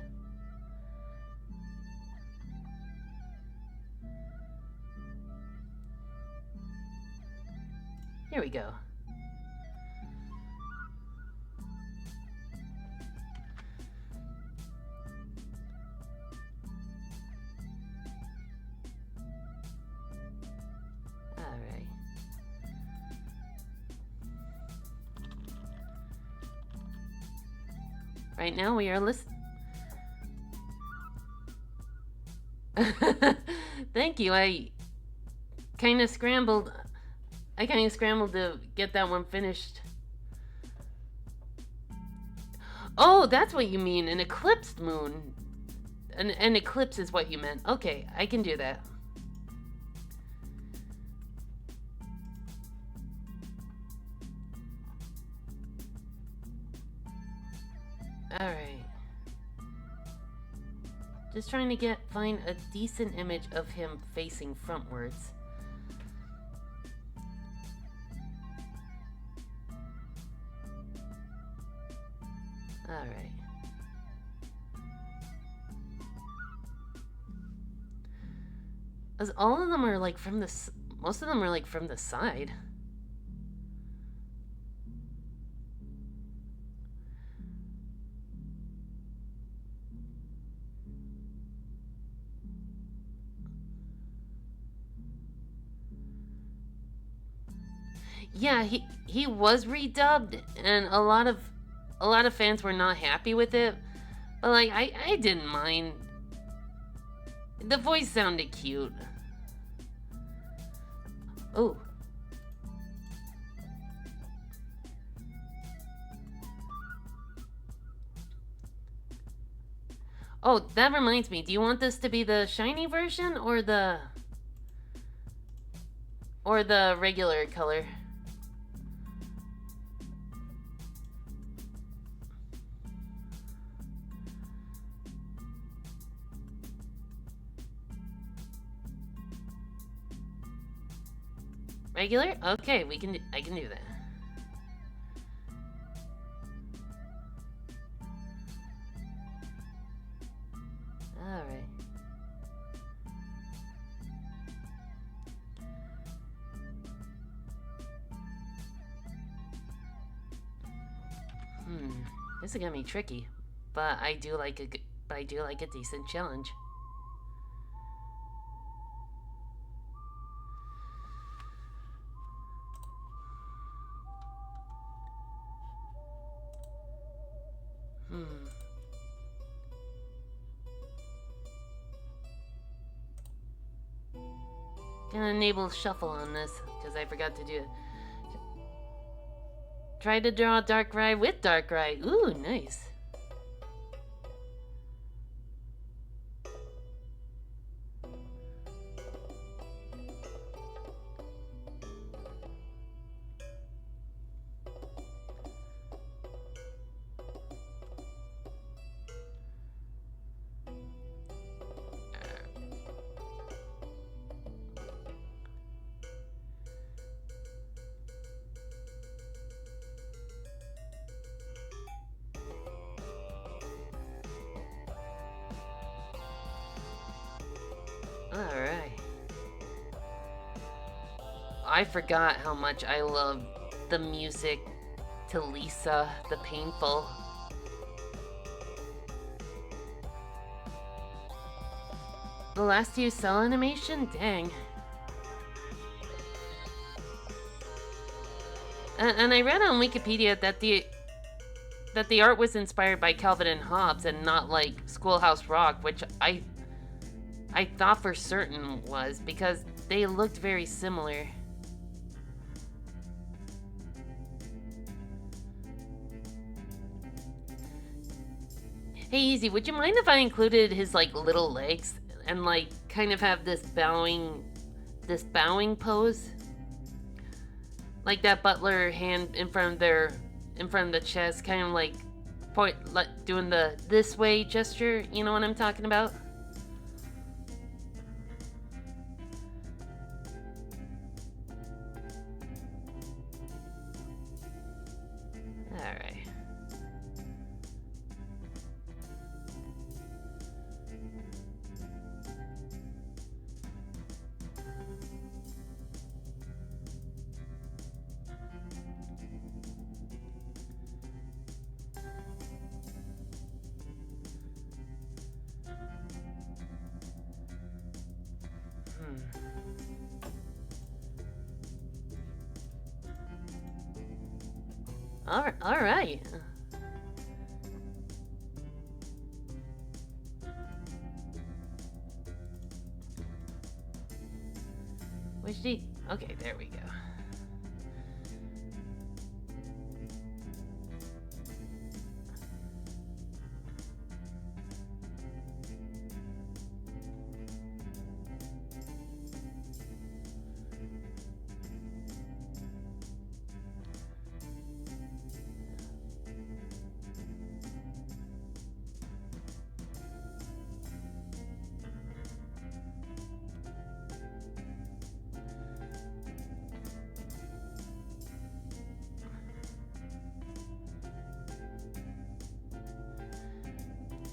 Here we go. Alright. Right now we are listening. Thank you. I kind of scrambled to get that one finished. Oh, that's what you mean, an eclipsed moon. An eclipse is what you meant. Okay, I can do that. Alright. Just trying to find a decent image of him facing frontwards. Alright. As all of them are like from the... Most of them are like from the side. Yeah, he was redubbed, and a lot of fans were not happy with it. But like, I didn't mind. The voice sounded cute. Oh. Oh, that reminds me. Do you want this to be the shiny version or the regular color? Regular? Okay, I can do that. Alright. This is gonna be tricky, but I do like a decent challenge. Gonna enable shuffle on this, because I forgot to do it. Try to draw Darkrai with Darkrai. Ooh, nice. Alright. I forgot how much I love the music to Lisa, the Painful. The last year's cell animation? Dang. And I read on Wikipedia that the art was inspired by Calvin and Hobbes and not like Schoolhouse Rock, which I thought for certain was, because they looked very similar. Hey, Easy, would you mind if I included his like little legs and like kind of have this bowing pose? Like that butler hand in front of the chest, kind of like doing the this way gesture, you know what I'm talking about? Alright. All right. Which the? Okay, there we go.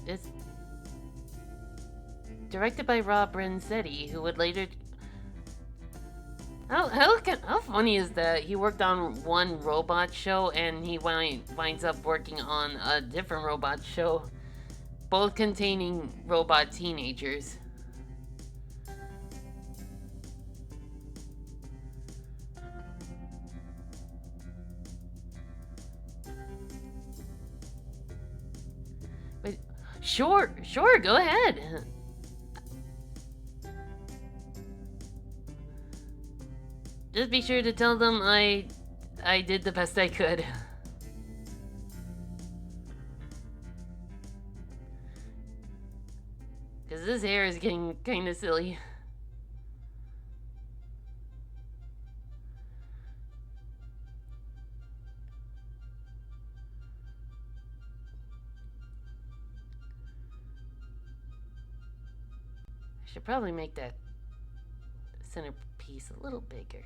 It's directed by Rob Renzetti, who would later... How funny is that? He worked on one robot show and he winds up working on a different robot show, both containing robot teenagers. Sure, sure, go ahead. Just be sure to tell them I did the best I could. Because this hair is getting kind of silly. I should probably make that centerpiece a little bigger.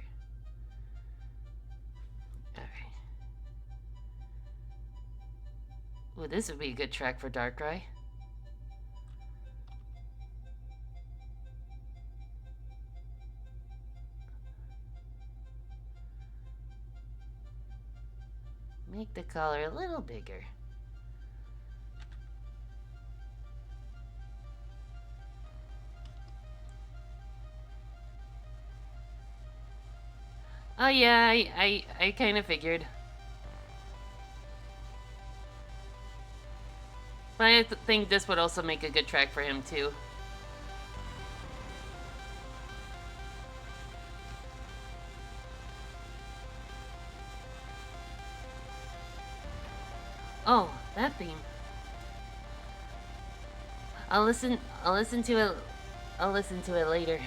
Alright. Ooh, this would be a good track for Darkrai. Make the collar a little bigger. Oh yeah, I kind of figured. But I think this would also make a good track for him too. Oh, that theme. I'll listen to it. I'll listen to it later.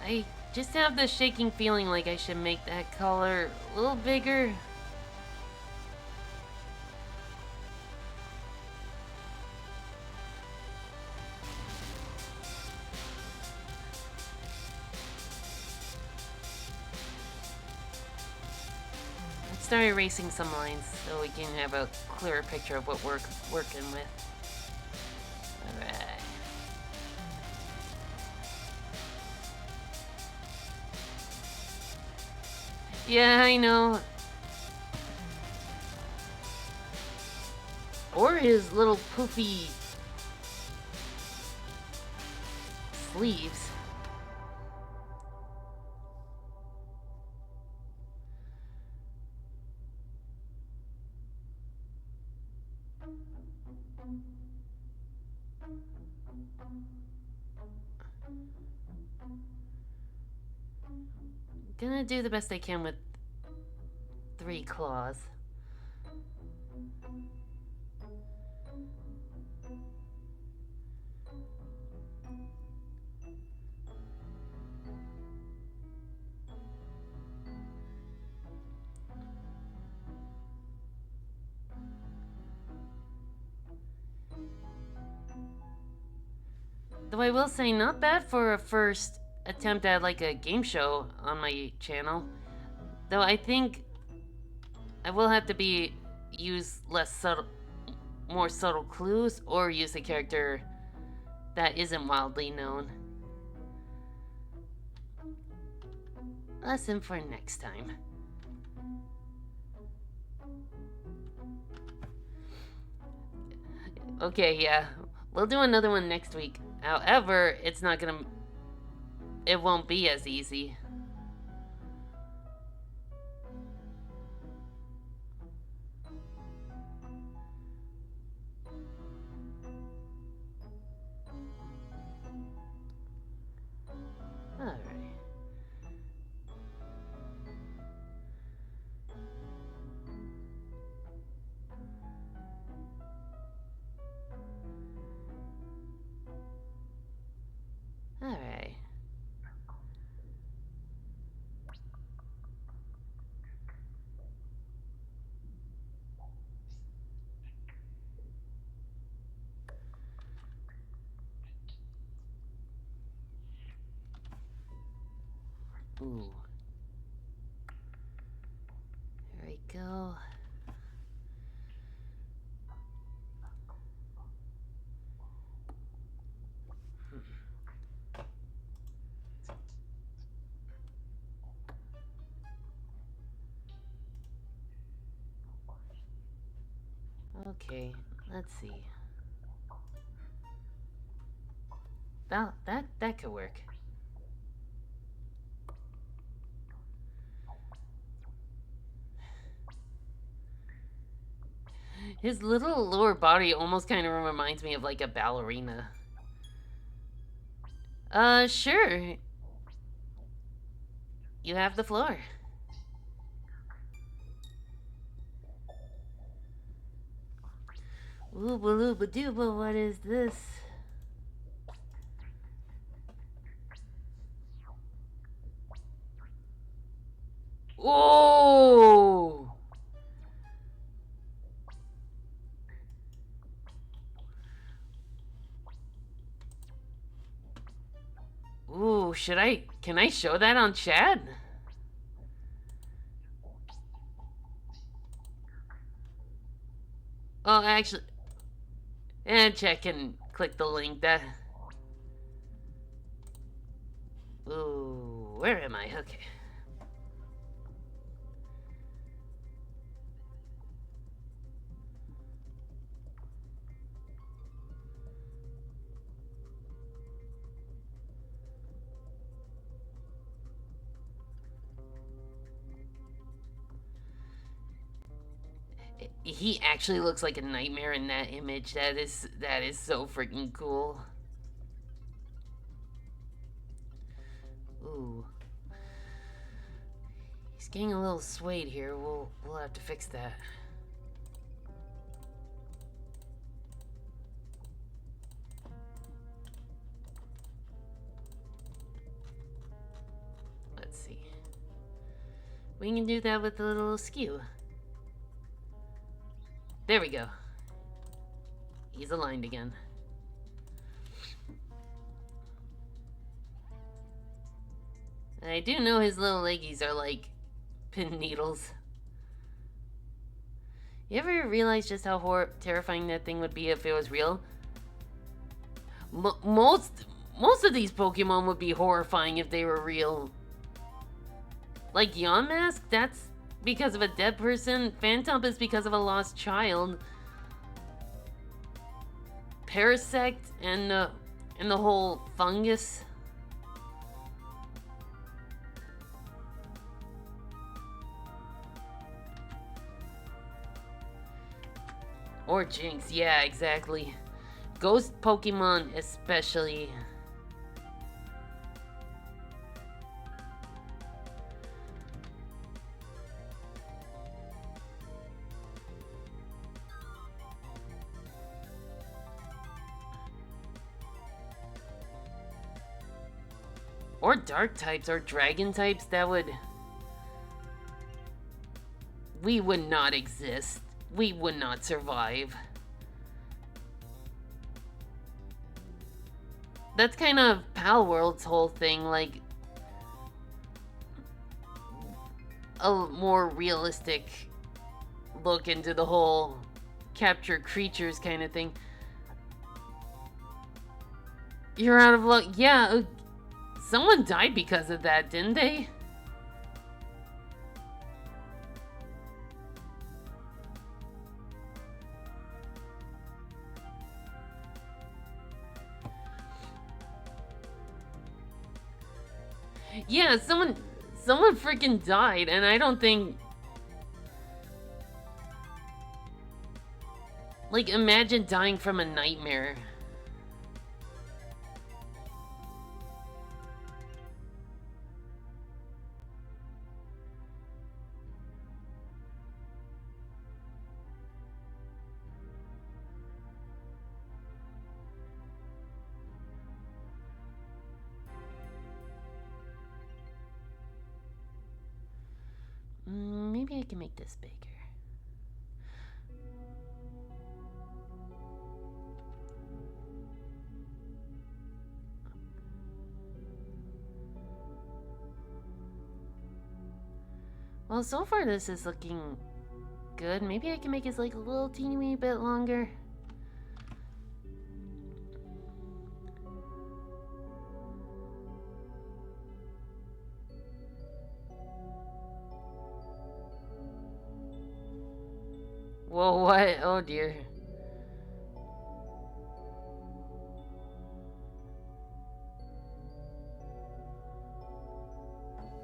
I just have this shaking feeling like I should make that collar a little bigger. Let's start erasing some lines so we can have a clearer picture of what we're working with. Alright. Yeah, I know. Or his little poofy sleeves. Gonna do the best I can with 3 claws. Though I will say, not bad for a first attempt at like a game show on my channel. Though I think I will have to use more subtle clues, or use a character that isn't wildly known. Lesson for next time. Okay, yeah. We'll do another one next week. However, it won't be as easy. Alright. Alright. Ooh. There we go. Okay, let's see. That could work. His little lower body almost kind of reminds me of like a ballerina. Sure. You have the floor. Ooba looba dooba, what is this? Oh! Ooh, can I show that on chat? Oh, actually, and check and click the link that. Ooh, where am I? Okay. He actually looks like a nightmare in that image. That is so freaking cool. Ooh. He's getting a little swayed here. We'll have to fix that. Let's see. We can do that with a little skew. There we go. He's aligned again. I do know his little leggies are like pin needles. You ever realize just how terrifying that thing would be if it was real? Most of these Pokemon would be horrifying if they were real. Like Yonmask, that's because of a dead person. Phantom is because of a lost child. Parasect and the whole fungus. Or Jinx, yeah, exactly. Ghost Pokemon especially. Or dark types or dragon types that would... We would not exist. We would not survive. That's kind of Palworld's whole thing, like a more realistic look into the whole capture creatures kind of thing. You're out of luck. Yeah, someone died because of that, didn't they? Yeah, someone freaking died, and I don't think... Like, imagine dying from a nightmare. Maybe I can make this bigger. Well, so far this is looking good. Maybe I can make it like a little teeny wee bit longer. Whoa, what? Oh dear.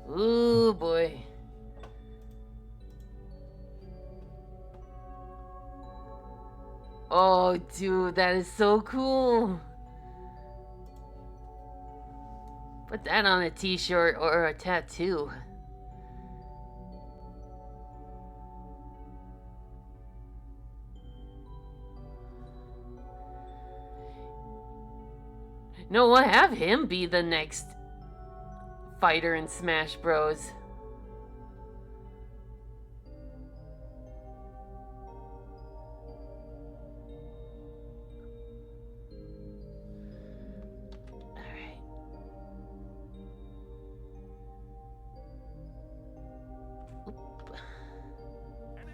Ooh boy. Oh, dude, that is so cool. Put that on a t-shirt or a tattoo. No, we'll have him be the next fighter in Smash Bros.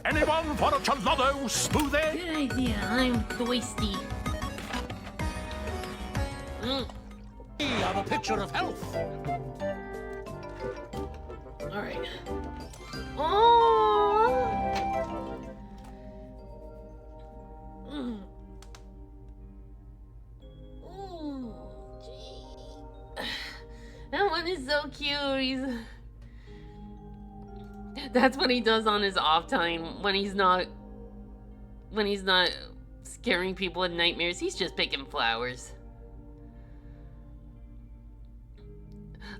Anyone for a gelato smoothie? Good idea, I'm thirsty. I'm a picture of health. Alright. Oh! That one is so cute. That's what he does on his off time when he's not scaring people with nightmares. He's just picking flowers.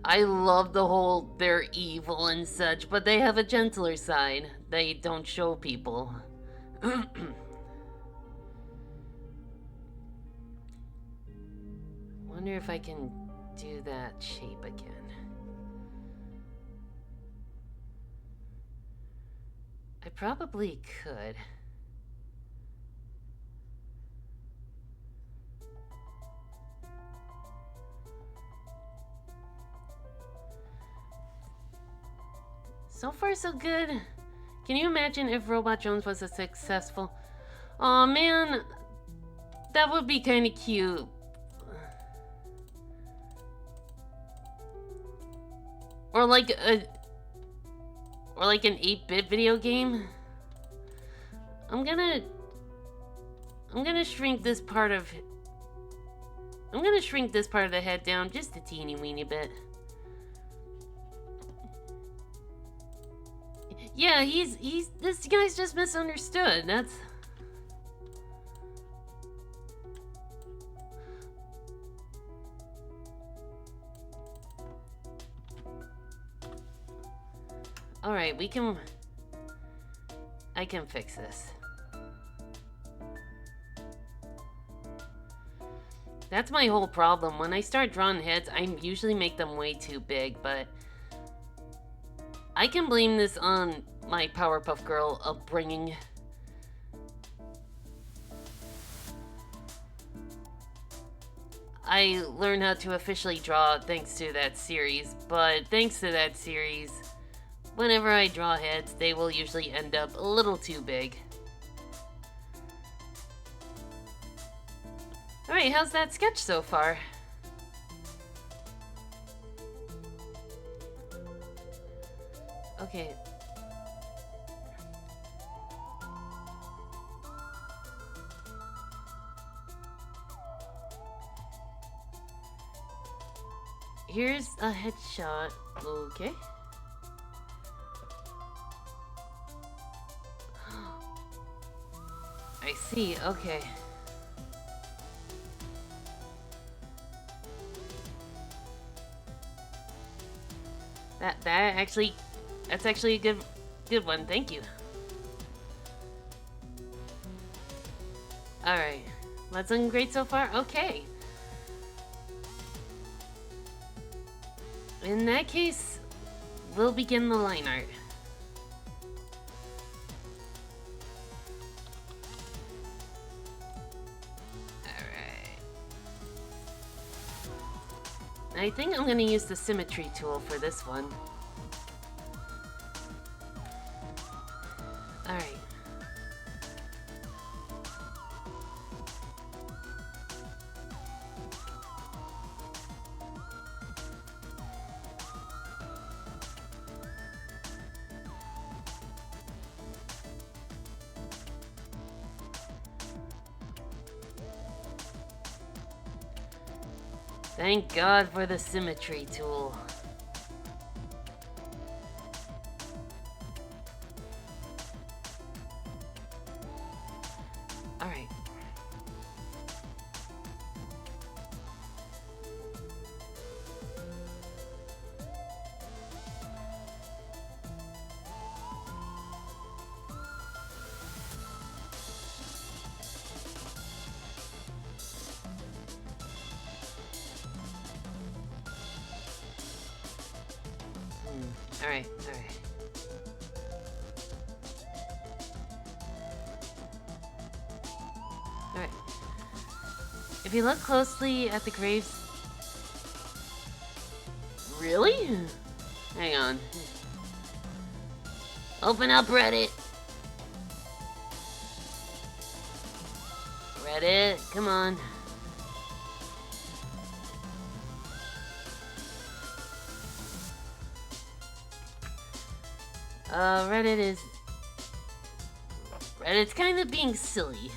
I love the whole they're evil and such, but they have a gentler side they don't show people. Wonder if I can do that shape again. I probably could. So far, so good. Can you imagine if Robot Jones was a successful? Aw, man, that would be kind of cute. Or like an 8-bit video game. I'm gonna shrink this part of the head down just a teeny weeny bit. Yeah, this guy's just misunderstood. That's... Alright, I can fix this. That's my whole problem. When I start drawing heads, I usually make them way too big, but I can blame this on my Powerpuff Girl upbringing. I learned how to officially draw thanks to that series, but thanks to that series, whenever I draw heads, they will usually end up a little too big. Alright, how's that sketch so far? Okay. Here's a headshot. Okay. I see, okay. That's actually a good one, thank you. Alright. That's looking great so far? Okay. In that case, we'll begin the line art. I think I'm gonna use the symmetry tool for this one. Alright. Thank God for the symmetry tool. Alright. Alright, alright. Alright. If you look closely at the graves... Really? Hang on. Open up Reddit! Reddit, come on. Reddit's kind of being silly.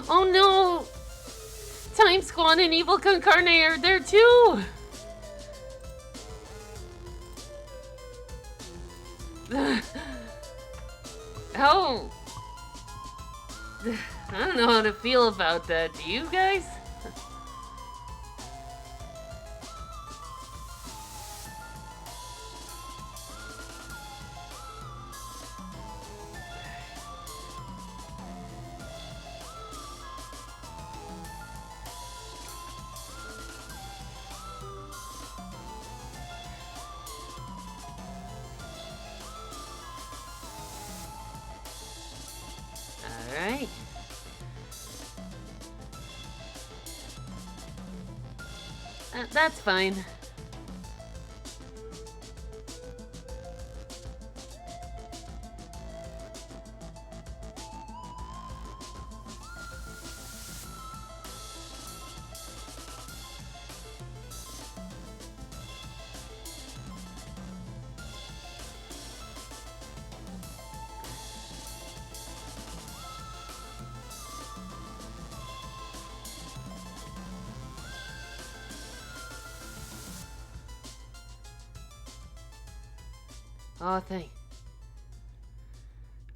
Oh no! Time Squad and Evil Concarne are there too! How? I don't know how to feel about that. Do you guys? Alright. That's fine. Oh, thank.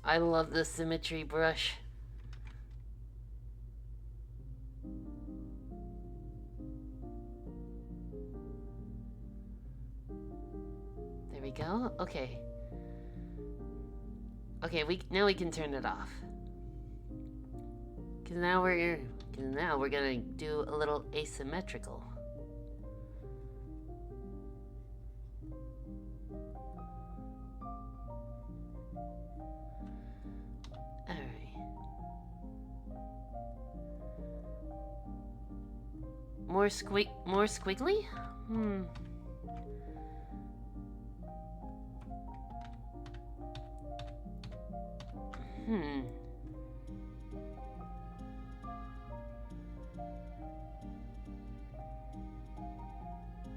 I love the symmetry brush. There we go. Okay. Okay, now we can turn it off. Cause now we're gonna do a little asymmetrical. More squiggly?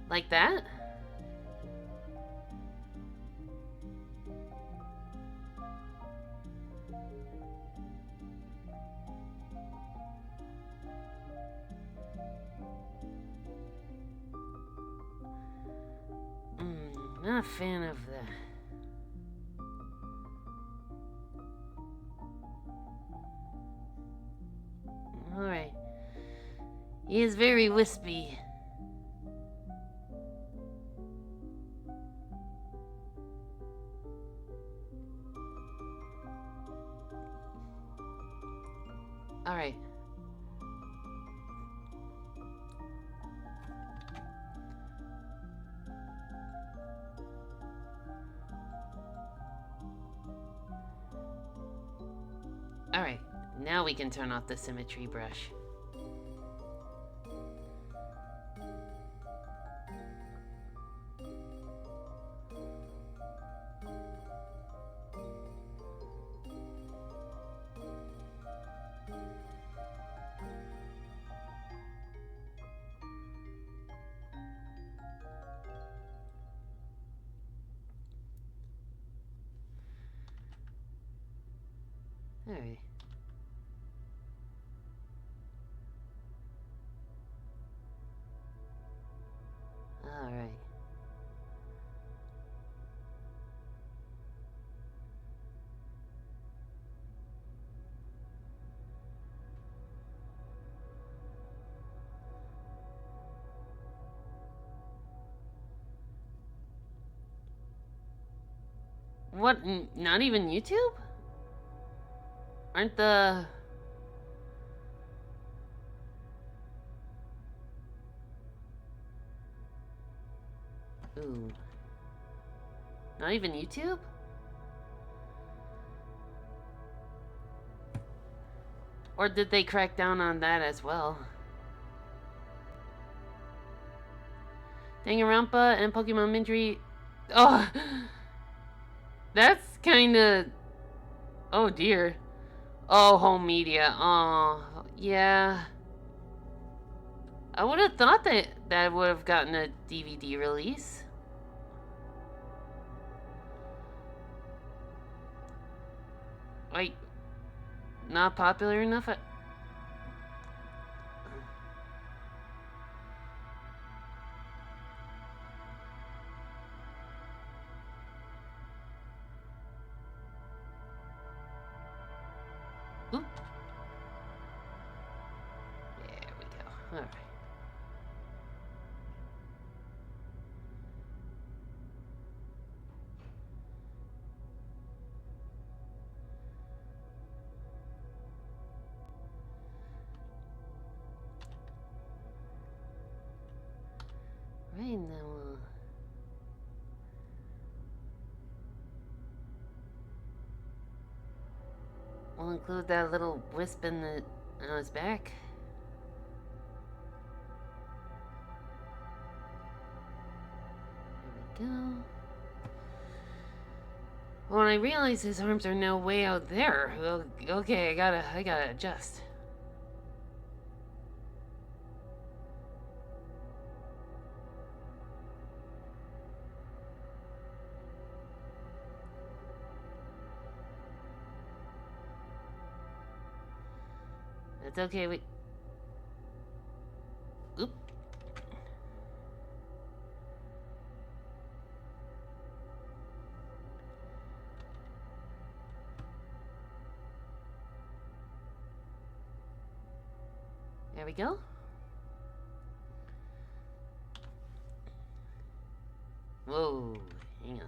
Like that? Not a fan of that. Alright. He is very wispy. Alright. Alright, now we can turn off the symmetry brush. Alright. Alright. What? Not even YouTube? Aren't the Ooh. Not even YouTube? Or did they crack down on that as well? Danganronpa and Pokemon Mindry. Oh! That's kinda... Oh dear. Oh, home media. Oh, yeah. I would have thought that that would have gotten a DVD release. Wait. Not popular enough? Oop. There we go. Alright. Right now, we'll include that little wisp in the on his back. There we go. Well, I realize his arms are now way out there. Okay, I gotta adjust. It's okay, we... Oop. There we go. Whoa, hang on.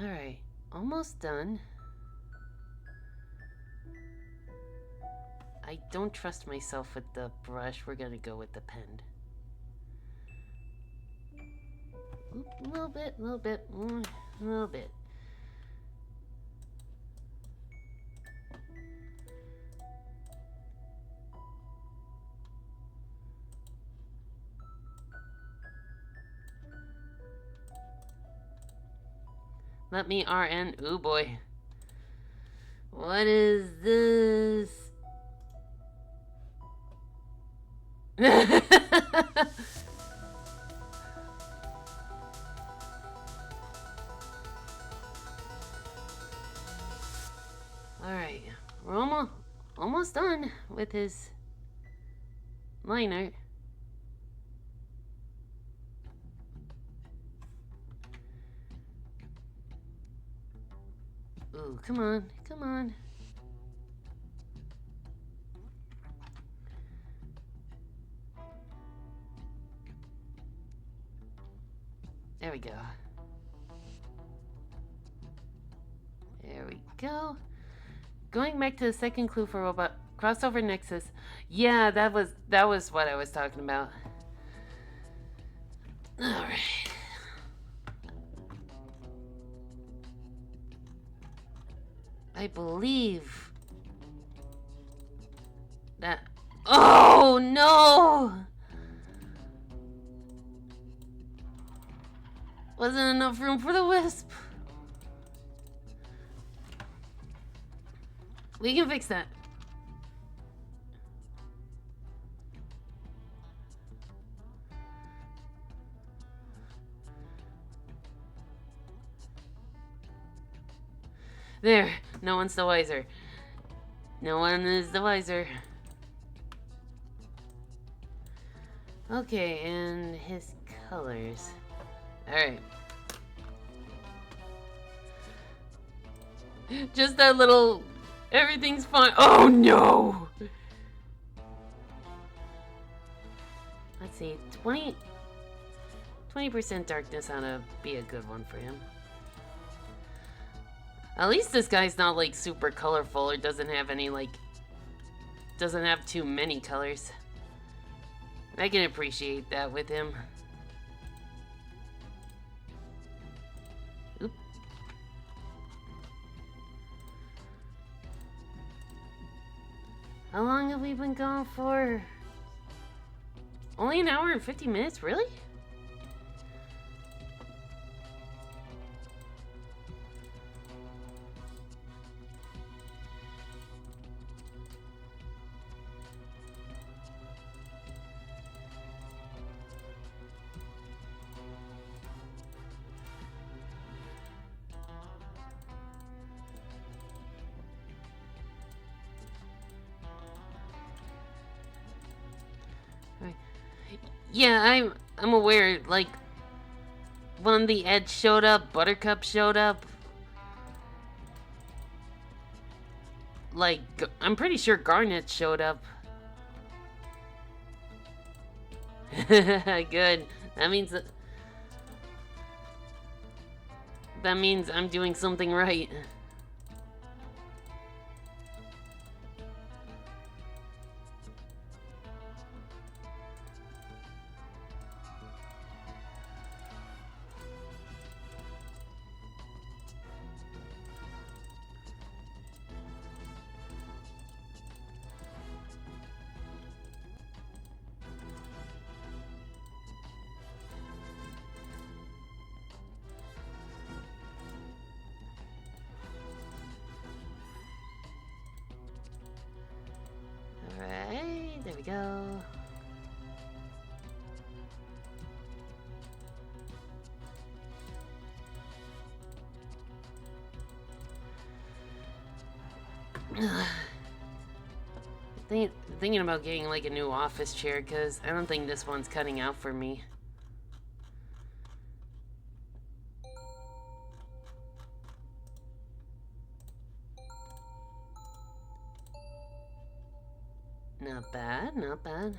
Alright, almost done. I don't trust myself with the brush. We're gonna go with the pen. Oop, a little bit, a little bit, a little bit. Let me RN. Ooh boy. What is this? Alright. We're almost done with his liner. Ooh, come on, come on. There we go. There we go. Going back to the second clue for robot crossover nexus. Yeah, that was what I was talking about. All right. I believe that. Oh no! Wasn't enough room for the wisp. We can fix that. There. No one's the wiser. No one is the wiser. Okay, and his colors. Alright. Just that little... Everything's fine. Oh no! see, 20% darkness ought to be a good one for him. At least this guy's not like super colorful or doesn't have any like, doesn't have too many colors. I can appreciate that with him. Oop. How long have we been gone for? Only an hour and 50 minutes, really? Yeah, I'm aware, like, when the Edge showed up, Buttercup showed up. Like, I'm pretty sure Garnet showed up. Good. That means I'm doing something right. Alright, there we go. Thinking about getting like a new office chair because I don't think this one's cutting out for me. Not bad, not bad.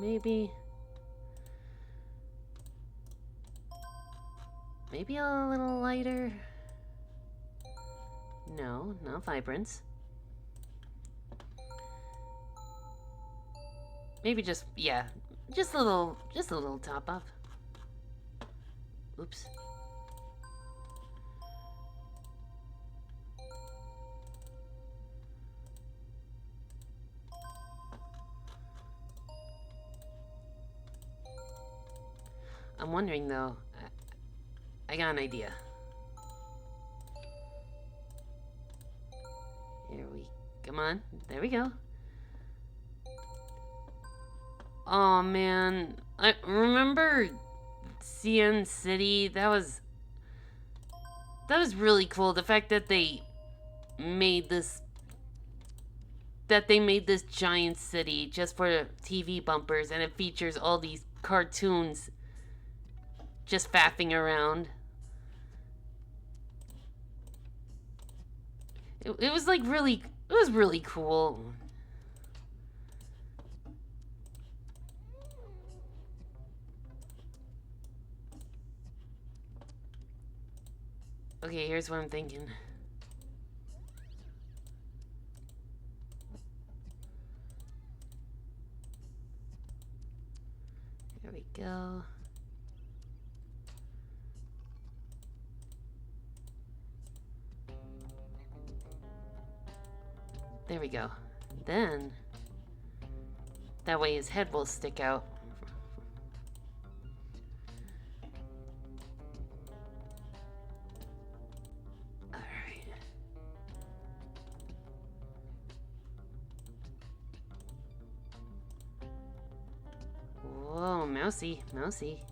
Maybe a little lighter. No, not vibrance. Maybe just, yeah, just a little top up. Oops. I'm wondering though, I got an idea. Come on, there we go. Oh man, I remember CN City. That was really cool. The fact that they made this giant city just for TV bumpers, and it features all these cartoons just faffing around. It was like really, it was really cool. Okay, here's what I'm thinking. There we go. There we go. Then, that way his head will stick out. Alright. Whoa, mousy, mousy.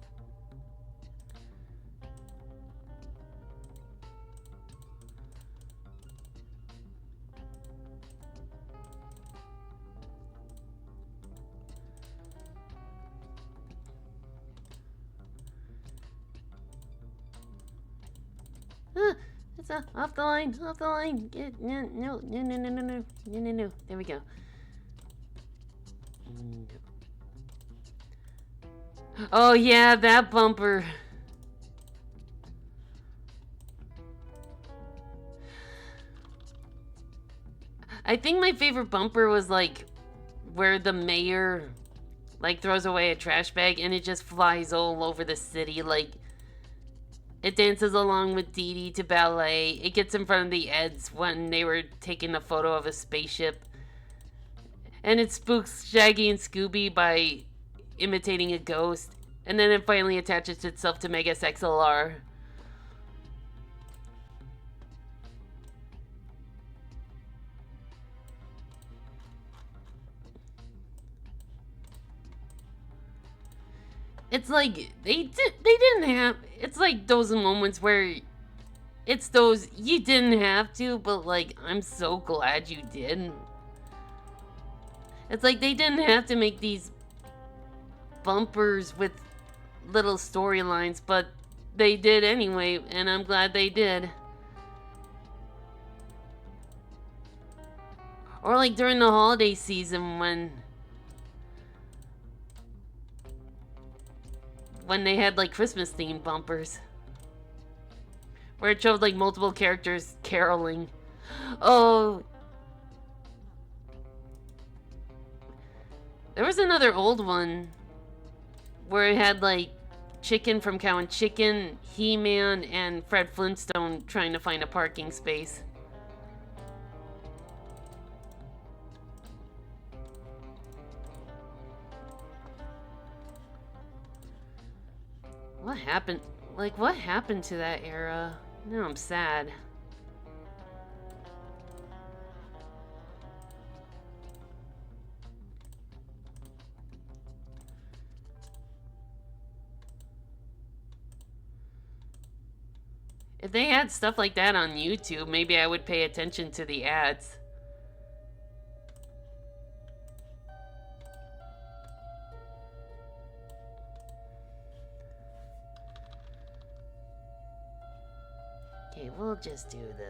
So, off the line, off the line. Get, no, no, no, no, no, no, no, no, no, no. There we go. Oh yeah, that bumper. I think my favorite bumper was like where the mayor like throws away a trash bag and it just flies all over the city. Like it dances along with Dee Dee to ballet. It gets in front of the Eds when they were taking a photo of a spaceship. And it spooks Shaggy and Scooby by imitating a ghost. And then it finally attaches itself to Megas XLR. It's like they didn't have. It's like those moments where it's those you didn't have to, but like I'm so glad you did. It's like they didn't have to make these bumpers with little storylines, but they did anyway, and I'm glad they did. Or like during the holiday season when they had like Christmas themed bumpers where it showed like multiple characters caroling. Oh, there was another old one where it had like Chicken from Cow and Chicken, He-Man, and Fred Flintstone trying to find a parking space. What happened? Like, what happened to that era? Now I'm sad. If they had stuff like that on YouTube, maybe I would pay attention to the ads. Okay, we'll just do the...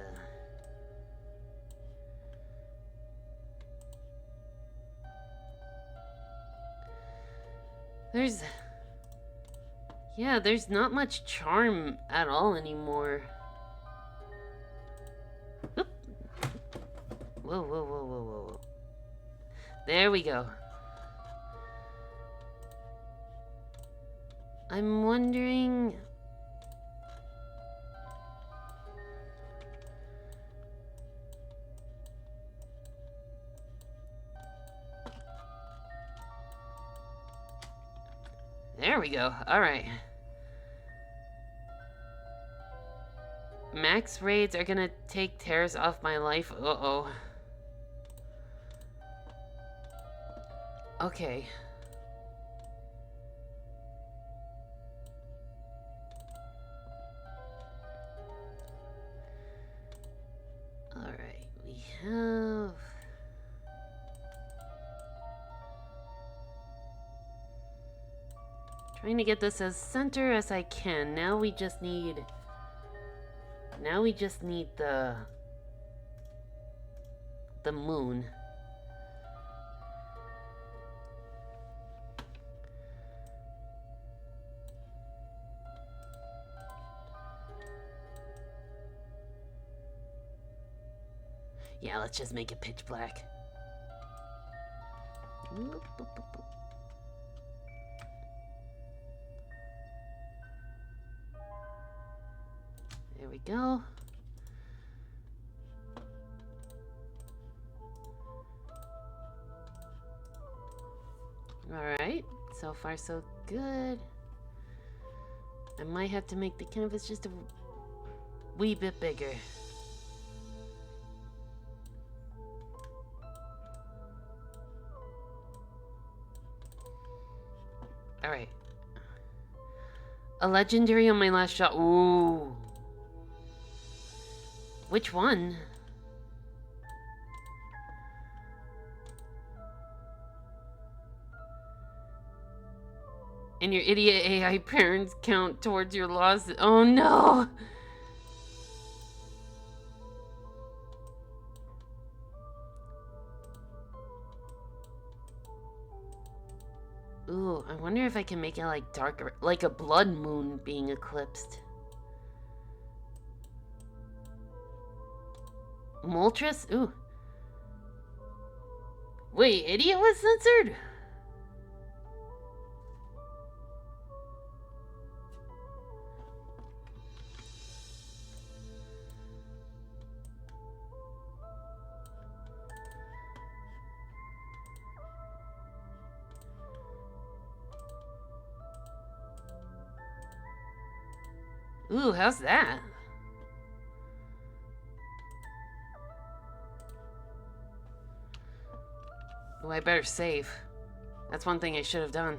Yeah, there's not much charm at all anymore. Oop. Whoa, whoa, whoa, whoa, whoa, whoa. There we go. I'm wondering... There we go. Alright. Max raids are gonna take tears off my life. Uh-oh. Okay. Alright, we have... Trying to get this as center as I can. Now we just need the moon. Yeah, let's just make it pitch black. There we go. Alright, so far so good. I might have to make the canvas just a wee bit bigger. Alright. A legendary on my last shot. Ooh. Which one? And your idiot AI parents count towards your loss. Oh no! Ooh, I wonder if I can make it like darker, like a blood moon being eclipsed. Moltres? Ooh. Wait, idiot was censored? Ooh, how's that? Oh, I better save. That's one thing I should have done.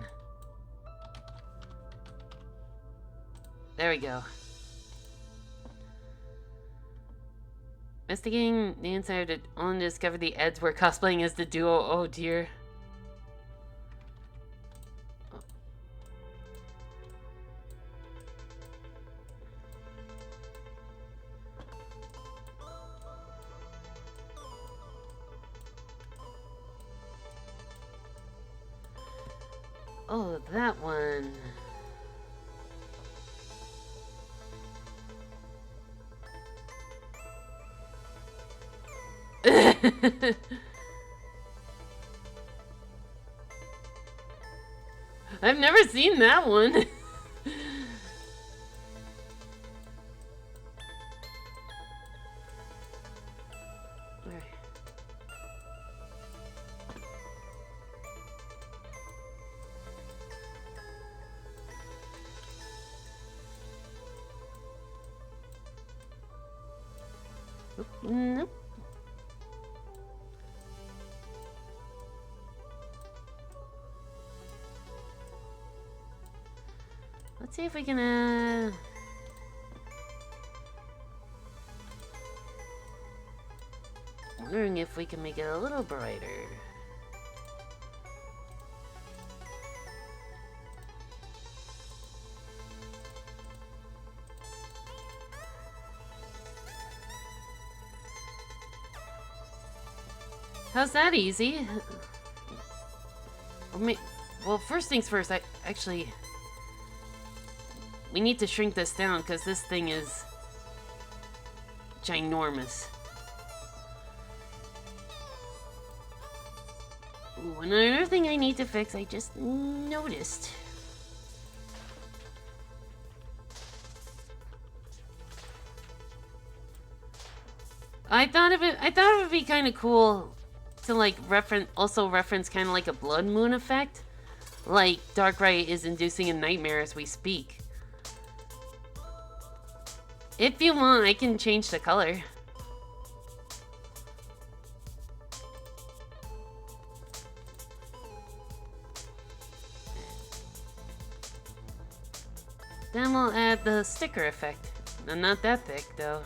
There we go. Investigating the inside to only discover the Eds were cosplaying as the duo. Oh dear. Oh, that one. I've never seen that one. Nope. Let's see if we can, wondering if we can make it a little brighter. How's that easy? Well, first things first, we need to shrink this down because this thing is ginormous. Ooh, another thing I need to fix, I just noticed. I thought it would be kind of cool to like reference kind of like a blood moon effect, like Darkrai is inducing a nightmare as we speak. If you want, I can change the color. Then we'll add the sticker effect. Not that thick though.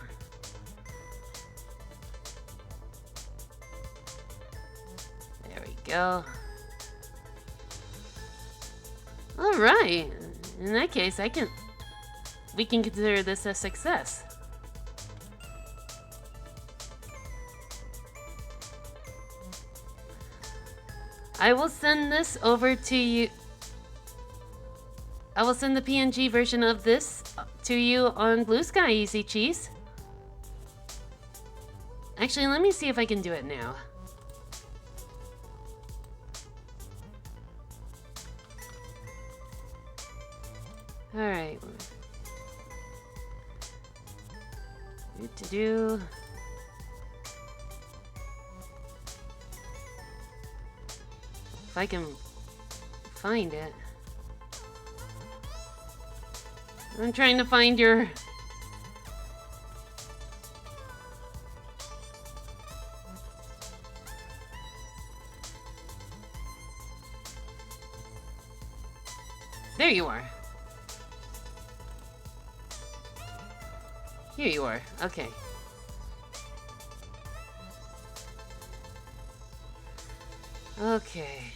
Go. All right. In that case, we can consider this a success. I will send this over to you. I will send the PNG version of this to you on Blue Sky, Easy Cheese. Actually, let me see if I can do it now. Alright. What to do? If I can find it. I'm trying to find your... There you are. Here you are. Okay. Okay.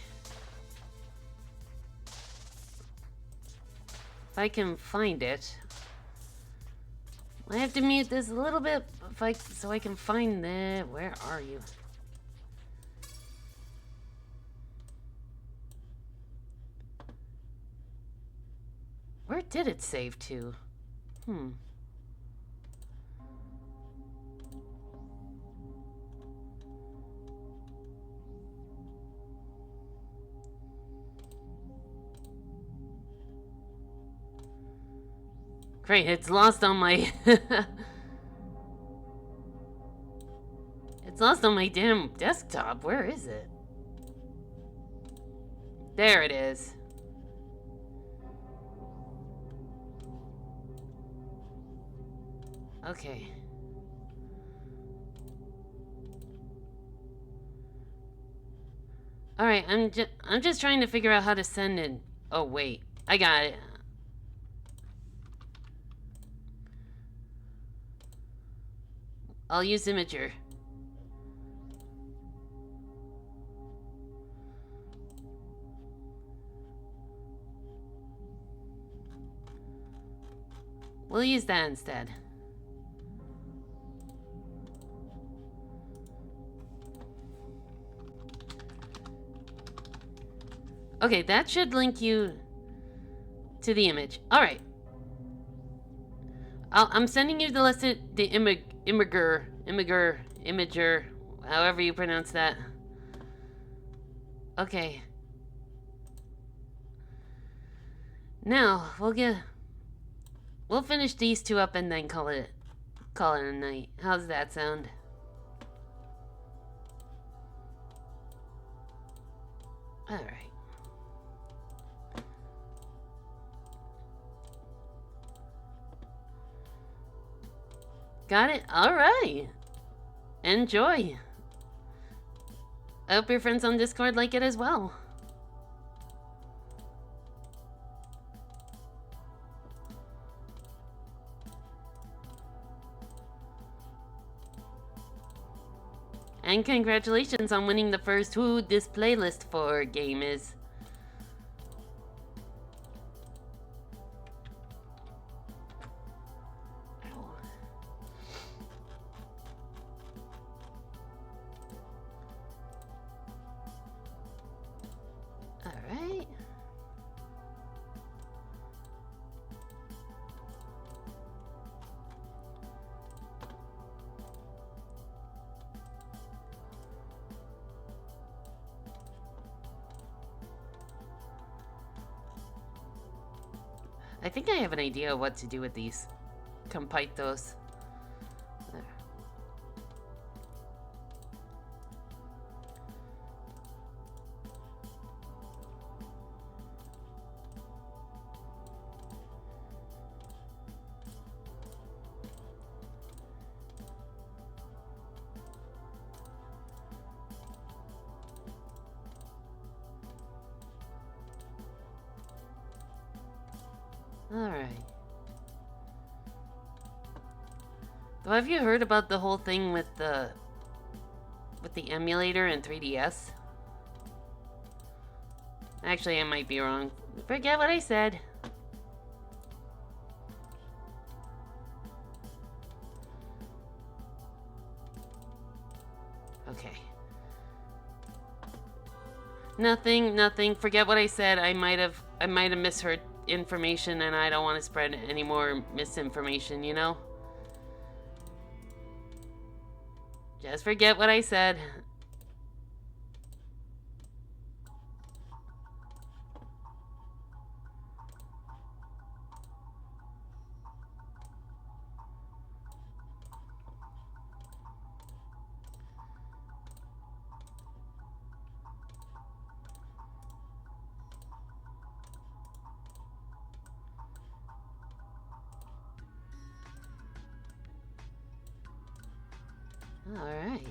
If I can find it, I have to mute this a little bit so I can find the... Where are you? Where did it save to? Great, it's lost on my... It's lost on my damn desktop. Where is it? There it is. Okay. Alright, I'm just trying to figure out how to send it. Oh wait, I got it. I'll use Imager. We'll use that instead. Okay, that should link you to the image. Alright. I'm sending you the list of the imager, however you pronounce that. Okay. Now, we'll finish these two up and then call it a night. How's that sound? Alright. Got it? Alright. Enjoy. I hope your friends on Discord like it as well. And congratulations on winning the first Who This Playlist For game is. Alright. I think I have an idea what to do with these compitos. There. Alright. So have you heard about the whole thing with the emulator in 3DS? Actually, I might be wrong. Forget what I said. Okay. Nothing. Forget what I said. I might have misheard information, and I don't want to spread any more misinformation, you know? Just forget what I said. Alright.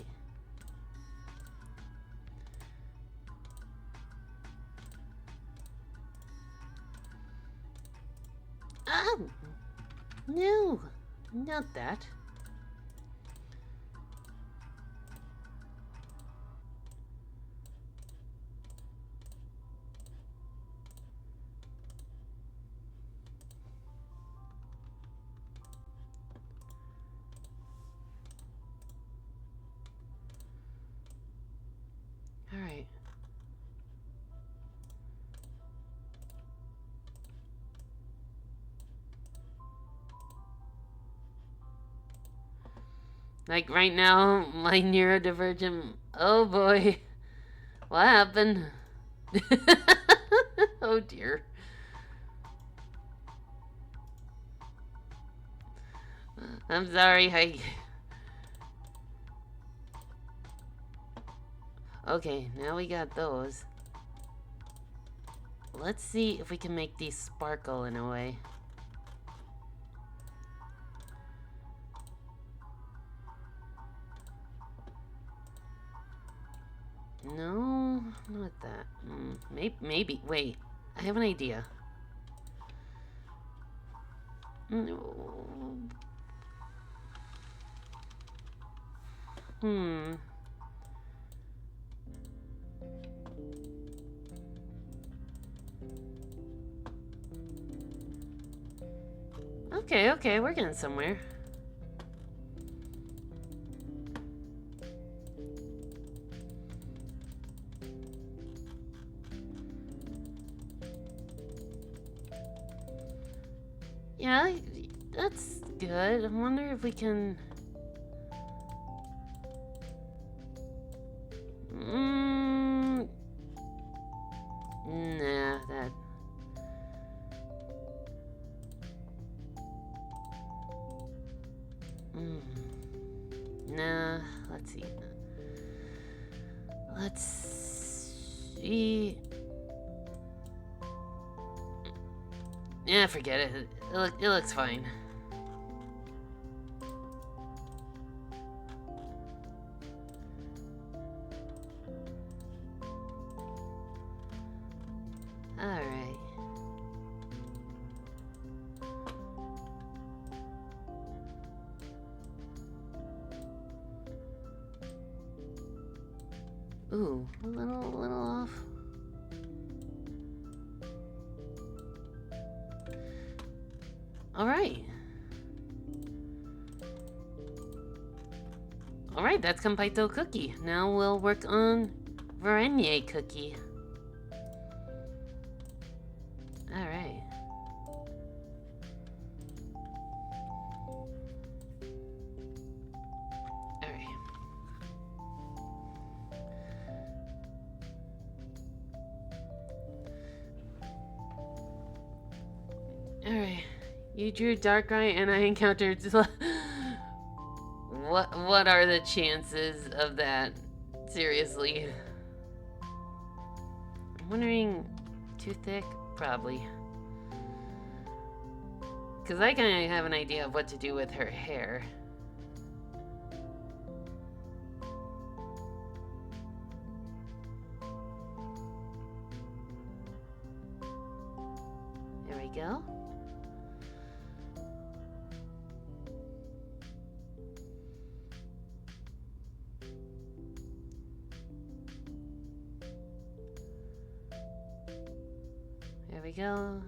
No, not that. Alright. Like right now, my neurodivergent. Oh boy. What happened? Oh dear. I'm sorry, Okay, now we got those. Let's see if we can make these sparkle in a way. No, not that. Maybe. Wait, I have an idea. No. Okay, we're getting somewhere. Yeah, that's good. I wonder if we can... Nah, that... Nah, let's see. Let's see... Yeah, forget it. It looks fine. Alright. Ooh, a little off. Alright. Alright, that's Compito Cookie. Now we'll work on Varenye Cookie. Alright. Alright. Alright. You drew Darkrai and I encountered... What are the chances of that? Seriously. I'm wondering... Too thick? Probably. Because I kind of have an idea of what to do with her hair. There we go. There we go.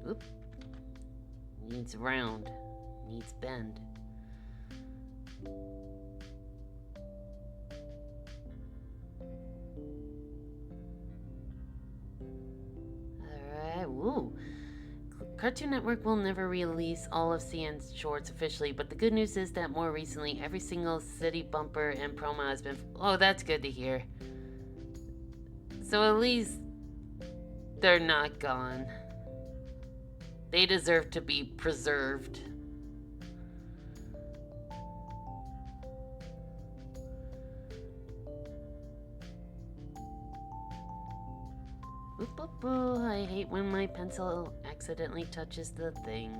Oop. Needs round. Needs bend. Alright, woo. Cartoon Network will never release all of CN's shorts officially, but the good news is that more recently, every single city bumper and promo has been... Oh, that's good to hear. So at least they're not gone. They deserve to be preserved. Oop, oop, oop. I hate when my pencil accidentally touches the thing.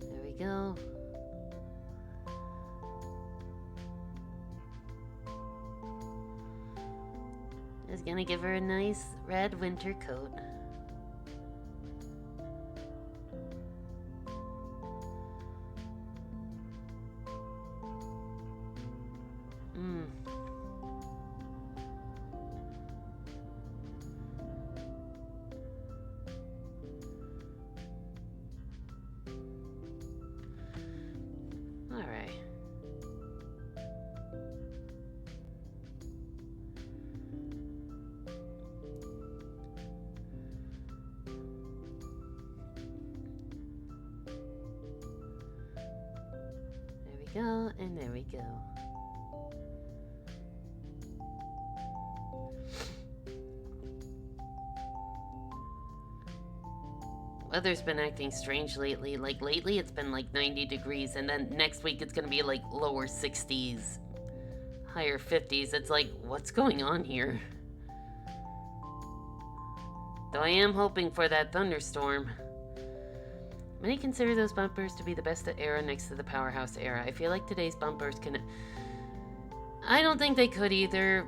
There we go. Just gonna give her a nice red winter coat. go, and there we go. Weather's been acting strange lately. Like, lately it's been like 90 degrees, and then next week it's gonna be like lower 60s, higher 50s. It's like, what's going on here? Though I am hoping for that thunderstorm. Many consider those bumpers to be the best era next to the Powerhouse era. I feel like today's bumpers can... I don't think they could either.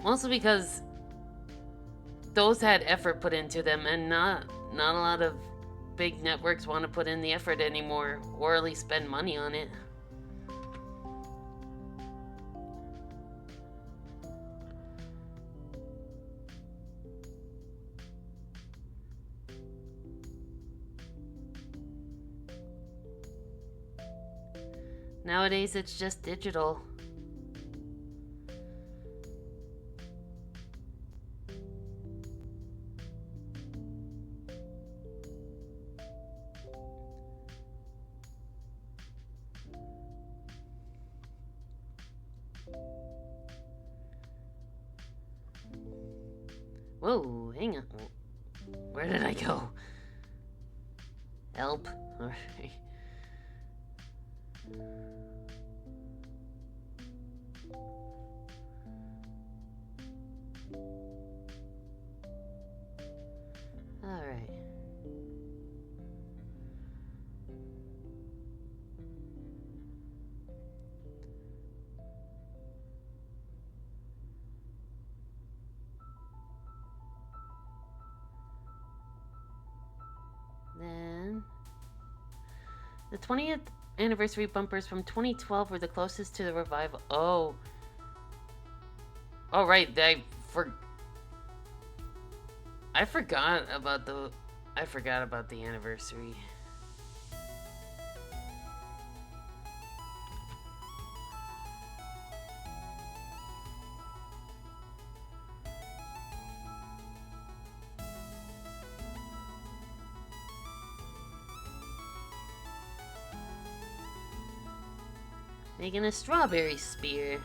Mostly because those had effort put into them, and not a lot of big networks want to put in the effort anymore, or at least spend money on it. Nowadays, it's just digital. Whoa, hang on. Where did I go? Help. Alright. Alright. Then the 20th anniversary bumpers from 2012 were the closest to the revival. Oh. Oh, right. I forgot about the anniversary. Making a strawberry spear.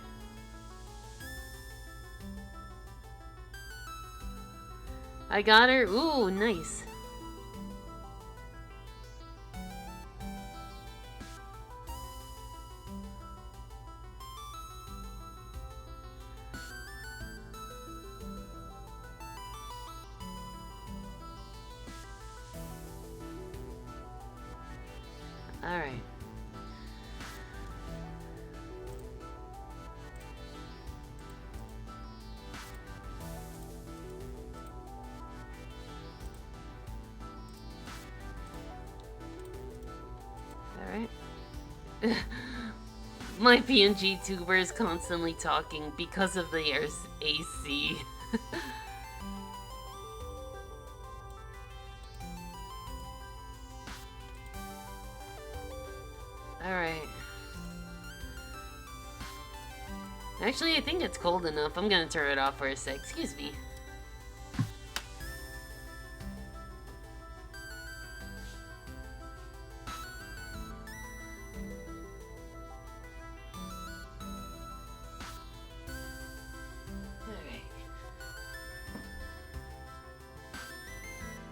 I got her. Ooh, nice. All right. My PNG tuber is constantly talking because of the AC. Alright. Actually, I think it's cold enough. I'm gonna turn it off for a sec. Excuse me.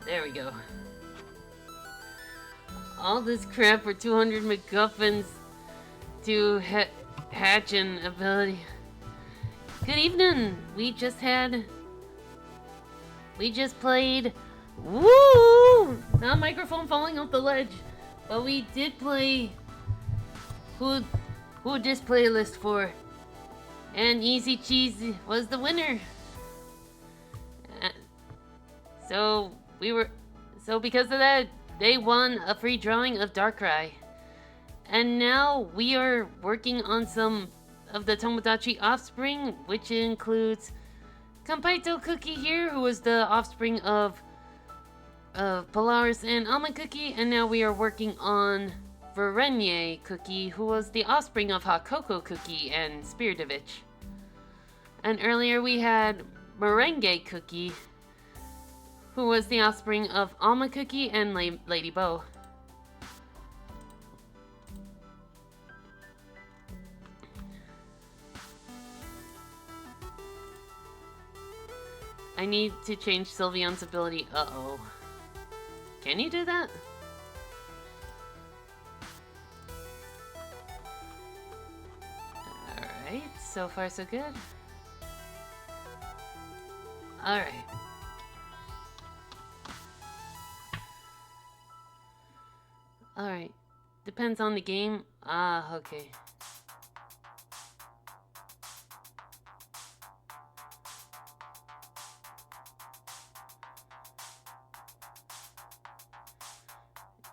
There we go. All this crap for 200 MacGuffins to hatch an ability. Good evening! We just played... Woo! Not microphone falling off the ledge. But we did play... Who this playlist for? And Easy Cheese was the winner. So because of that, they won a free drawing of Darkrai. And now we are working on some of the Tomodachi offspring, which includes Kampaito Cookie here, who was the offspring of Polaris and Almond Cookie, and now we are working on Varenye Cookie, who was the offspring of Hakoko Cookie and Spiridovich. And earlier we had Merengue Cookie, who was the offspring of Alma Cookie and Lady Bow. I need to change Sylveon's ability. Uh-oh. Can you do that? Alright, so far so good. Alright. Alright. Depends on the game. Ah, okay.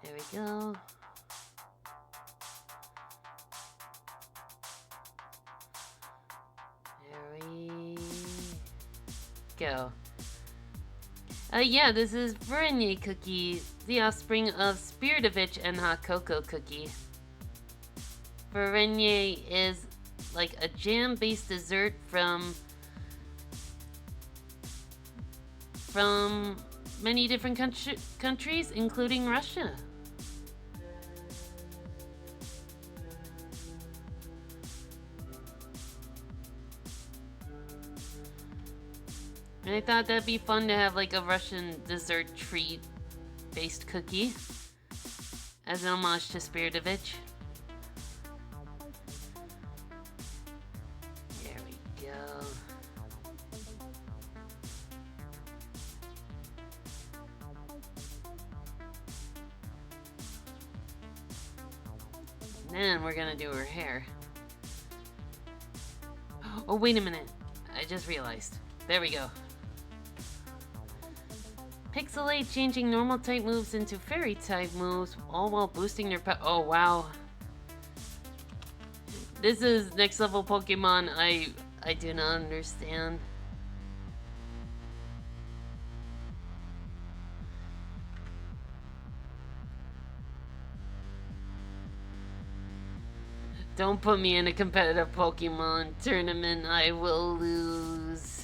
There we go. There we go. Yeah, this is Varenye Cookie, the offspring of Spiridovich and Hot Cocoa Cookie. Varenye is like a jam-based dessert from many different countries, including Russia. And I thought that'd be fun to have like a Russian dessert treat based cookie as an homage to Spiridovich. There we go. And then we're gonna do her hair. Oh, wait a minute. I just realized. There we go. Pixelate, changing normal type moves into fairy type moves, all while boosting their power. Oh, wow. This is next level Pokemon I do not understand. Don't put me in a competitive Pokemon tournament, I will lose.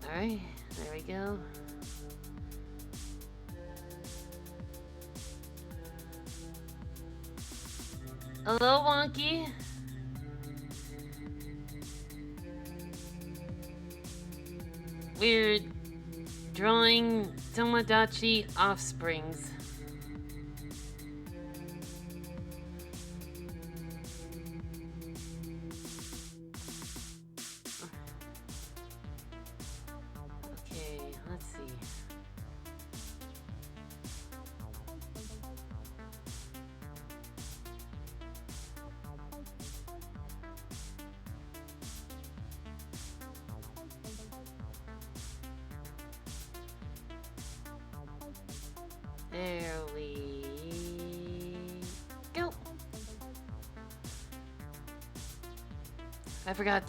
Alright, there we go. Hello, Wonky. We're drawing Tomodachi offsprings. Okay, let's see. There we go. I forgot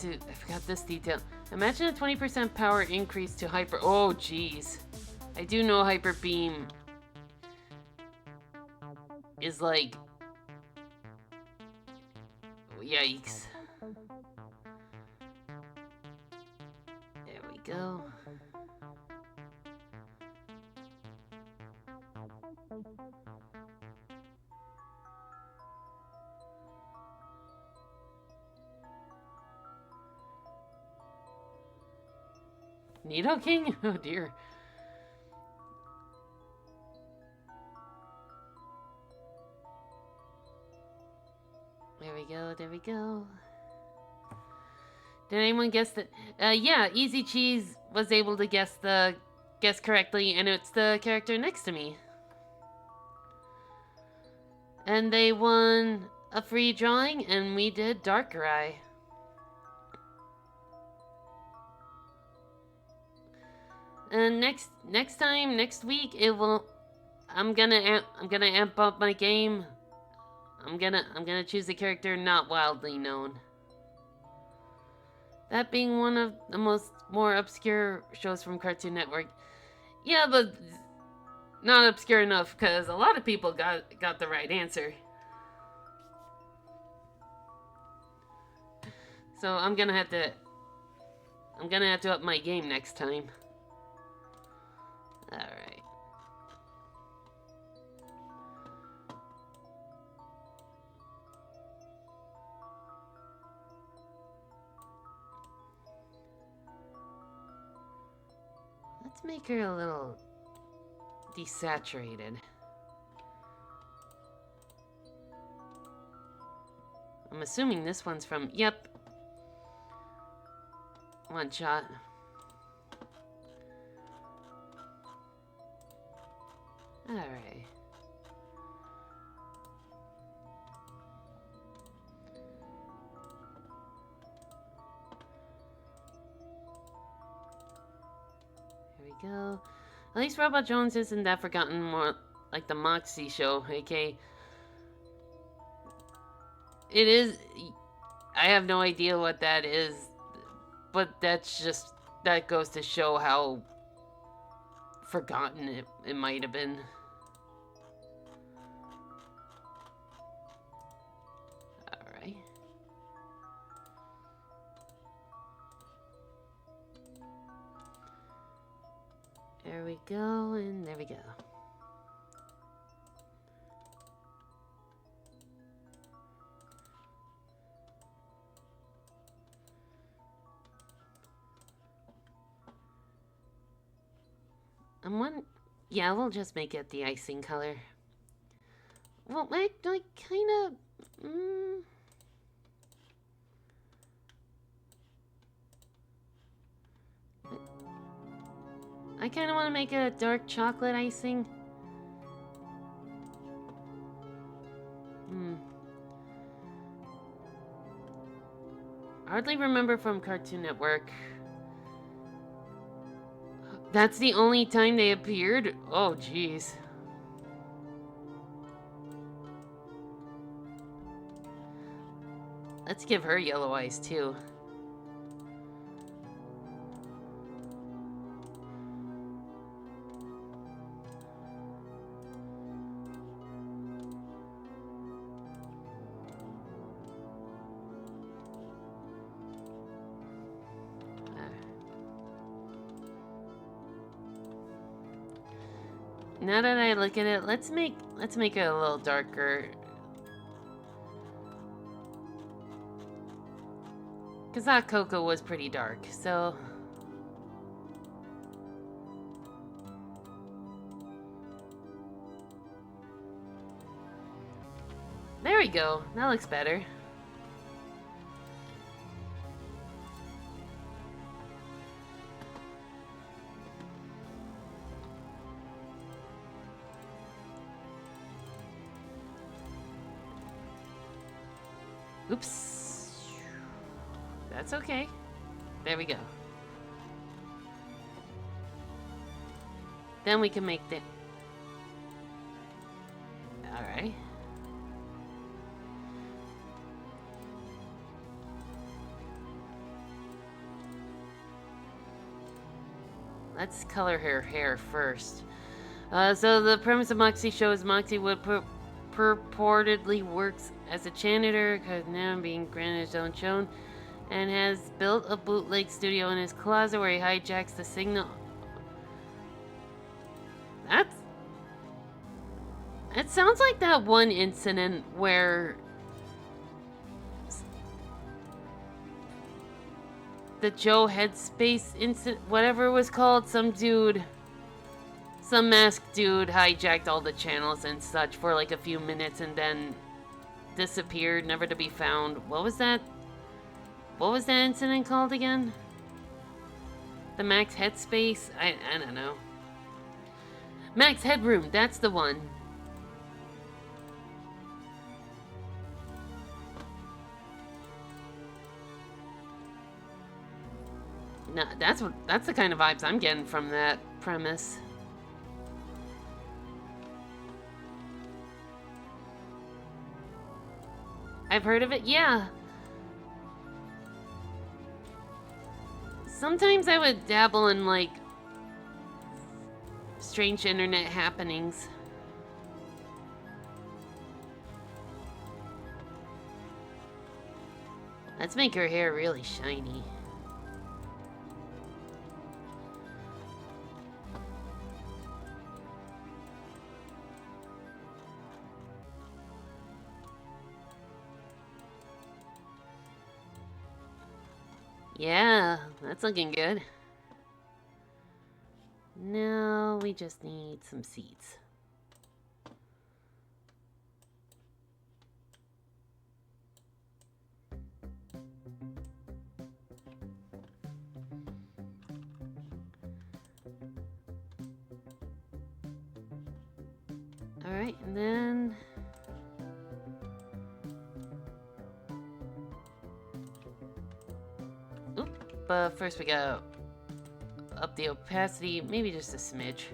this detail. Imagine a 20% power increase to hyper. Oh, jeez. I do know Hyper Beam is like. Yikes. There we go. Nidoking? Oh dear. There we go, there we go. Did anyone guess that? Yeah, Easy Cheese was able to guess correctly, and it's the character next to me. And they won a free drawing, and we did Darkrai. And next week I'm gonna amp up my game. I'm gonna choose a character not wildly known. That being one of the more obscure shows from Cartoon Network. Yeah, but not obscure enough because a lot of people got the right answer. So I'm gonna have to up my game next time. Alright. Let's make her a little desaturated. I'm assuming this one's from, yep. One shot. Alright. Here we go. At least Robot Jones isn't that forgotten, more like the Moxie show, aka... It is... I have no idea what that is, but that's just... That goes to show how forgotten it might have been. Alright. There we go, and there we go. Yeah, we'll just make it the icing color. Well, like kind of. I kind of want to make it a dark chocolate icing. Hardly remember from Cartoon Network. That's the only time they appeared? Oh, jeez. Let's give her yellow eyes, too. Now that I look at it, let's make it a little darker. Cause that Coco was pretty dark, so there we go. That looks better. Oops. That's okay. There we go. Then we can make the... Alright. Let's color her hair first. So the premise of Moxie show is Moxie would purportedly works as a janitor, because now being granted his own show, and has built a bootleg studio in his closet where he hijacks the signal. It sounds like that one incident where the Joe Headspace incident, whatever it was called, some masked dude hijacked all the channels and such for like a few minutes and then disappeared, never to be found. What was that? What was that incident called again? The Max Headspace? I don't know. Max Headroom, that's the one. No, that's the kind of vibes I'm getting from that premise. I've heard of it, yeah. Sometimes I would dabble in, like, strange internet happenings. Let's make her hair really shiny. Yeah, that's looking good. Now we just need some seeds. Alright, and then... Oop, but first we gotta up the opacity, maybe just a smidge.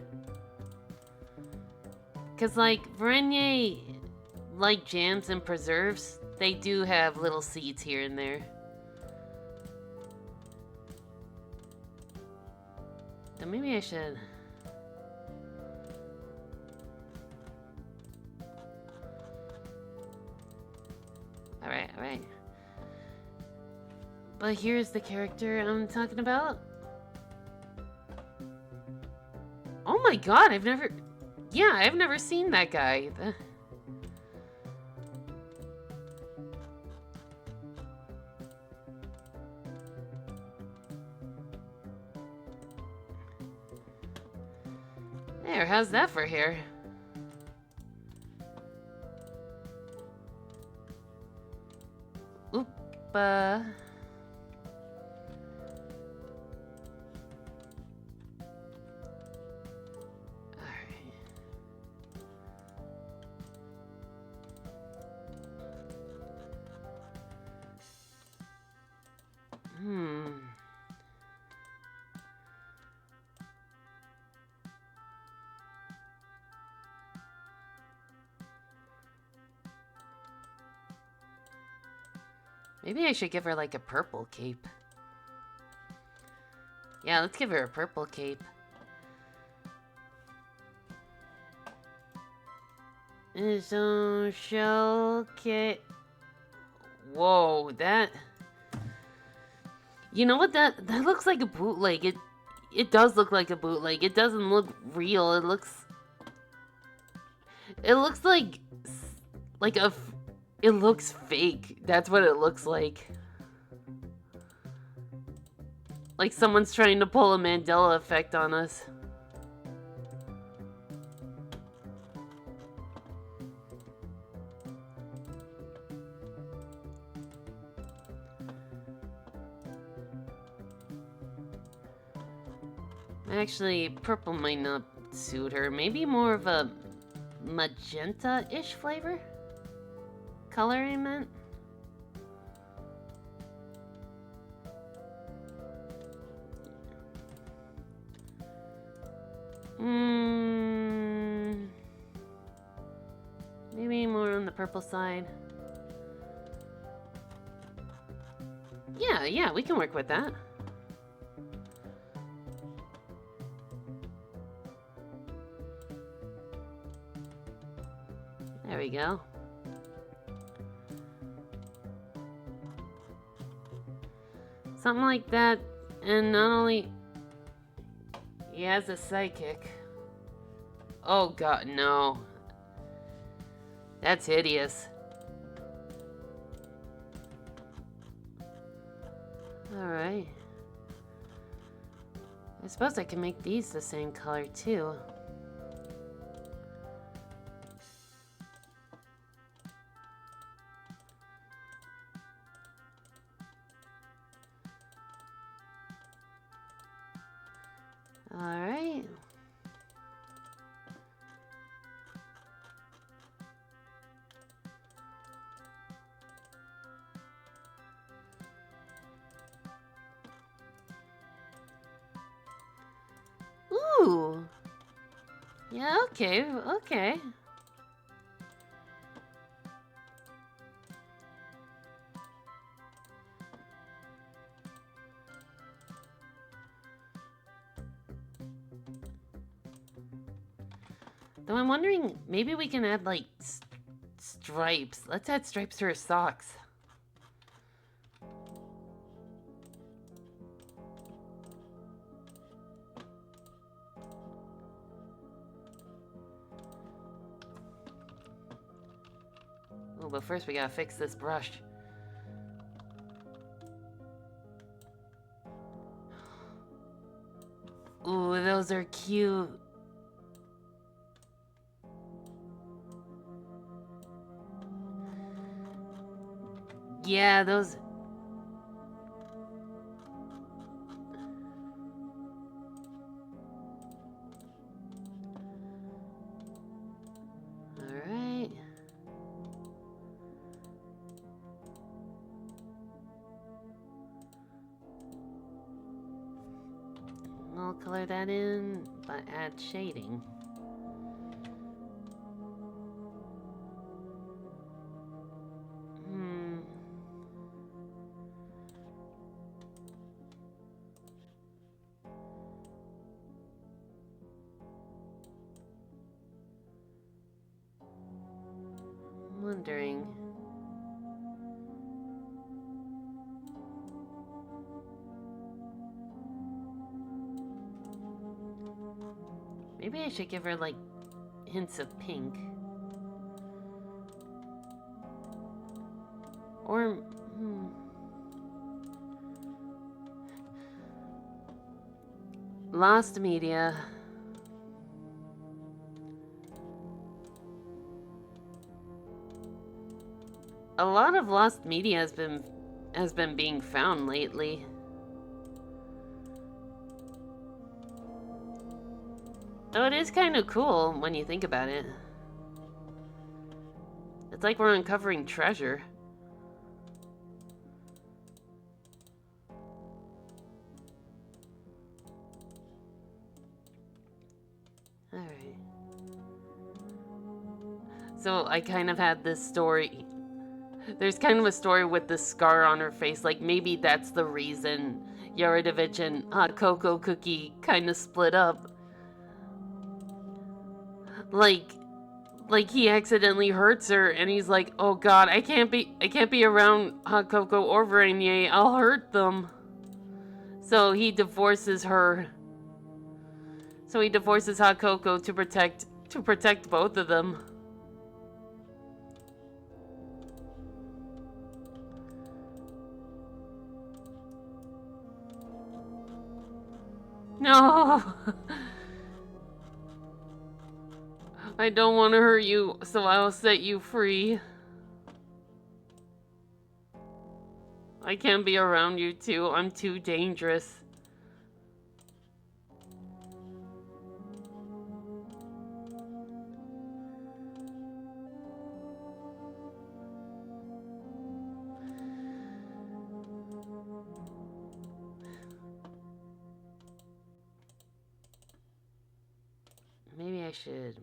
Cause like, Varenye, like jams and preserves, they do have little seeds here and there. So maybe I should... Alright, alright. But here's the character I'm talking about. Oh my god, I've never seen that guy. There, how's that for hair? Oop, Alright. Maybe I should give her like a purple cape. Yeah, let's give her a purple cape. So, okay. Whoa, that... You know what, that looks like a bootleg. It does look like a bootleg. It doesn't look real. It looks like a... It looks fake. That's what it looks like. Like someone's trying to pull a Mandela effect on us. Actually, purple might not suit her. Maybe more of a magenta-ish flavor? Color, I meant? Maybe more on the purple side. Yeah, we can work with that. There we go. Something like that, and not only... He has a sidekick. Oh god, no. That's hideous. Alright. I suppose I can make these the same color too. Alright. Ooh. Yeah, okay, okay. Though I'm wondering, maybe we can add, like, stripes. Let's add stripes to her socks. Oh, but first we gotta fix this brush. Ooh, those are cute. Yeah, those... Alright. I'll color that in, but add shading. Wondering. Maybe I should give her like hints of pink. Or Lost Media. A lot of lost media has been being found lately. Though it is kind of cool when you think about it. It's like we're uncovering treasure. Alright. So I kind of had this story. There's kind of a story with the scar on her face. Like maybe that's the reason Yaridovich and Hot Cocoa Cookie kind of split up. Like he accidentally hurts her and he's like, oh god, I can't be around Hot Cocoa or Verenier, I'll hurt them. So he divorces her. So he divorces Hot Cocoa to protect both of them. No. I don't want to hurt you, so I'll set you free. I can't be around you two. I'm too dangerous. Maybe I should...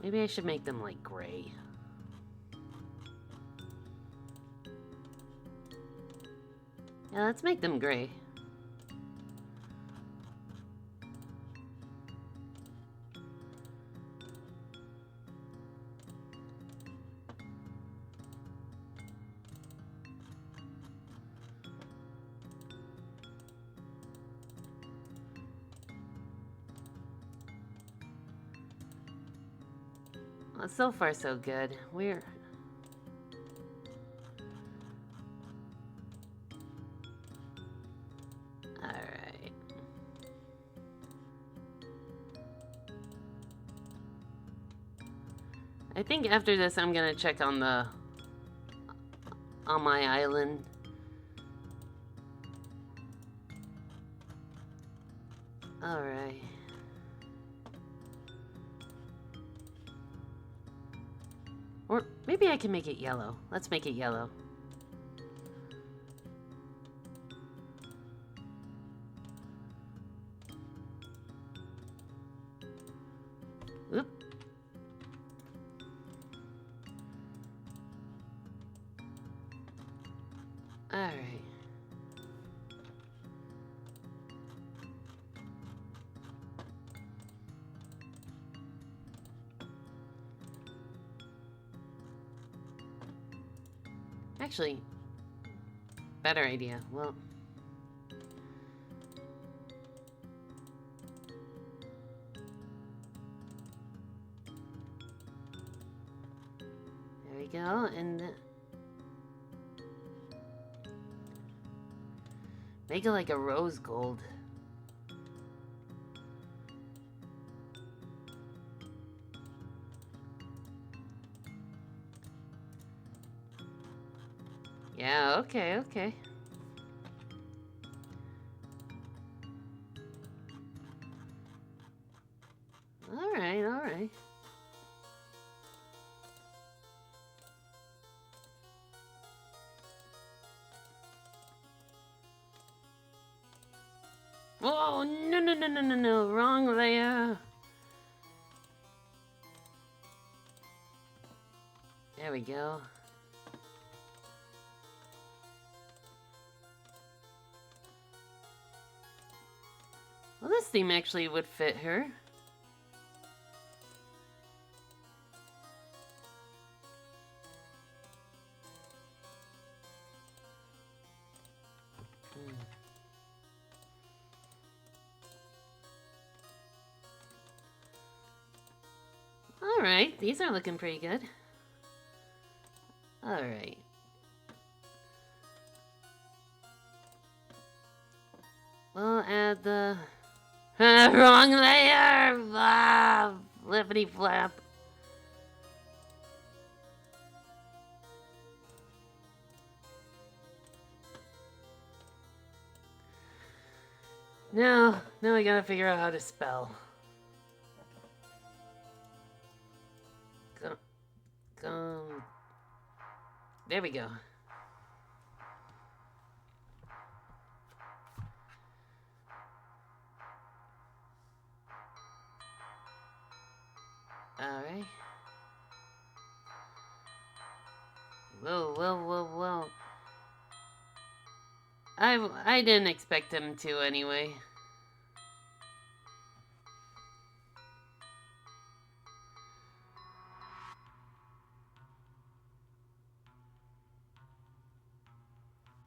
Maybe I should make them like gray. Yeah, let's make them gray. Well, so far so good. We're... Alright. I think after this I'm gonna check on the... on my island. Alright. Or maybe I can make it yellow. Let's make it yellow. Oop. Alright. Actually, better idea. Well, there we go, and Make it like a rose gold. Yeah, okay, okay. Alright, alright. Whoa, no, no, no, no, no, no, wrong layer. There we go. Well, this theme actually would fit her. Alright, these are looking pretty good. Alright. We'll add the... wrong layer! Ah, flippity flap. Now we gotta figure out how to spell. There we go. Alright. Whoa, whoa, whoa, whoa. I didn't expect him to anyway.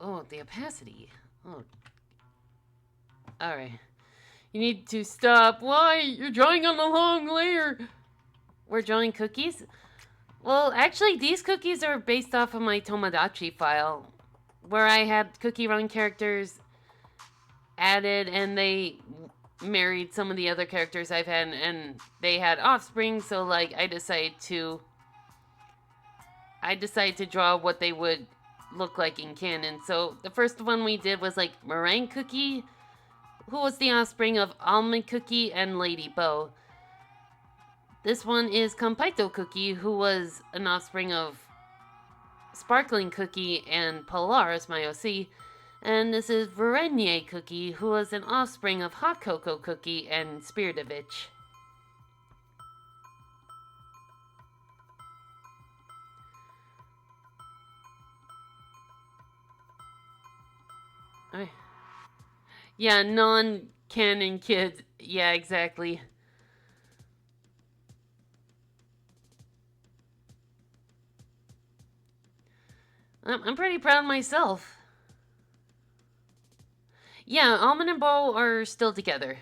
Oh, the opacity. Oh. Alright. You need to stop. Why? You're drawing on the long layer. We're drawing cookies? Well, actually, these cookies are based off of my Tomodachi file, where I had cookie run characters added, and they married some of the other characters I've had, and they had offspring, so, like, I decided to draw what they would look like in canon. So the first one we did was like Meringue Cookie, who was the offspring of Almond Cookie and Lady Bow. This one is Kampaito Cookie, who was an offspring of Sparkling Cookie and Polaris, my OC. And this is Verenier Cookie, who was an offspring of Hot Cocoa Cookie and Spiridovich. Yeah, non-canon kids. Yeah, exactly. I'm pretty proud of myself. Yeah, Almond and Bow are still together.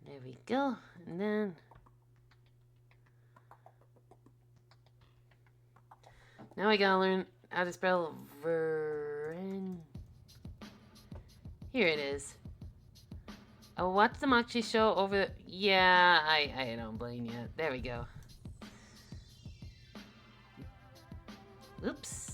There we go. And then... now I gotta learn how to spell Here it is. I watched the Mochi show over the... yeah, I don't blame you. There we go. Oops.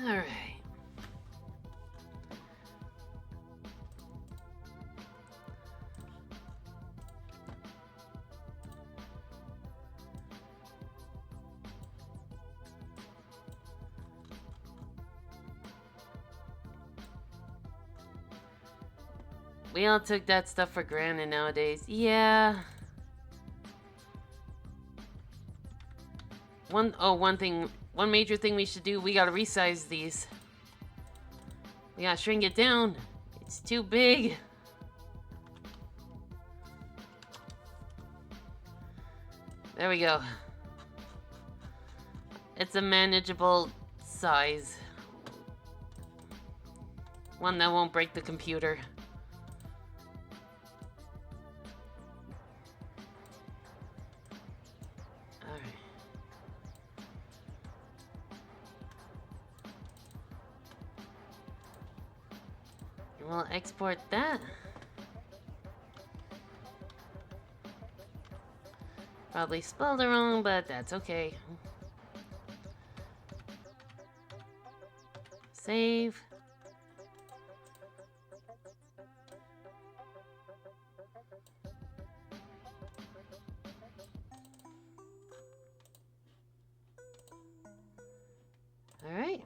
All right. We all took that stuff for granted nowadays. Yeah. One major thing we should do, we gotta resize these. We gotta shrink it down. It's too big. There we go. It's a manageable size. One that won't break the computer. Alright. And we'll export that. Probably spelled it wrong, but that's okay. Save. All right.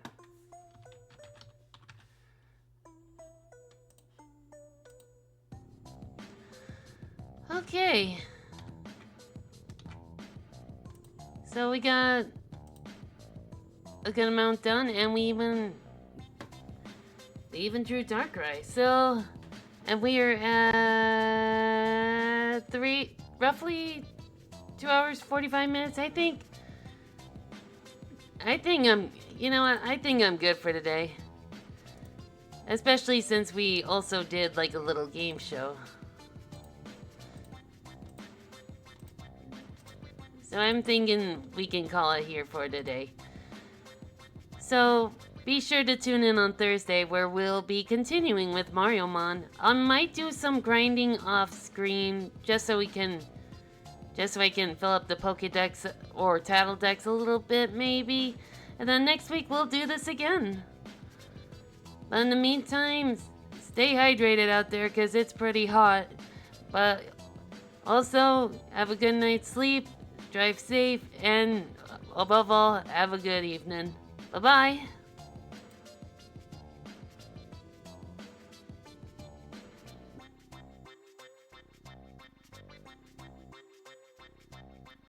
Okay. So we got a good amount done, and we even drew Darkrai. So, and we are at roughly 2 hours 45 minutes. I think I'm, you know what? I think I'm good for today. Especially since we also did like a little game show. So I'm thinking we can call it here for today. So be sure to tune in on Thursday where we'll be continuing with Mariomon. I might do some grinding off screen just so I can fill up the Pokédex or Tattledex a little bit maybe. And then next week we'll do this again. But in the meantime, stay hydrated out there because it's pretty hot. But also, have a good night's sleep, drive safe, and above all, have a good evening. Bye-bye.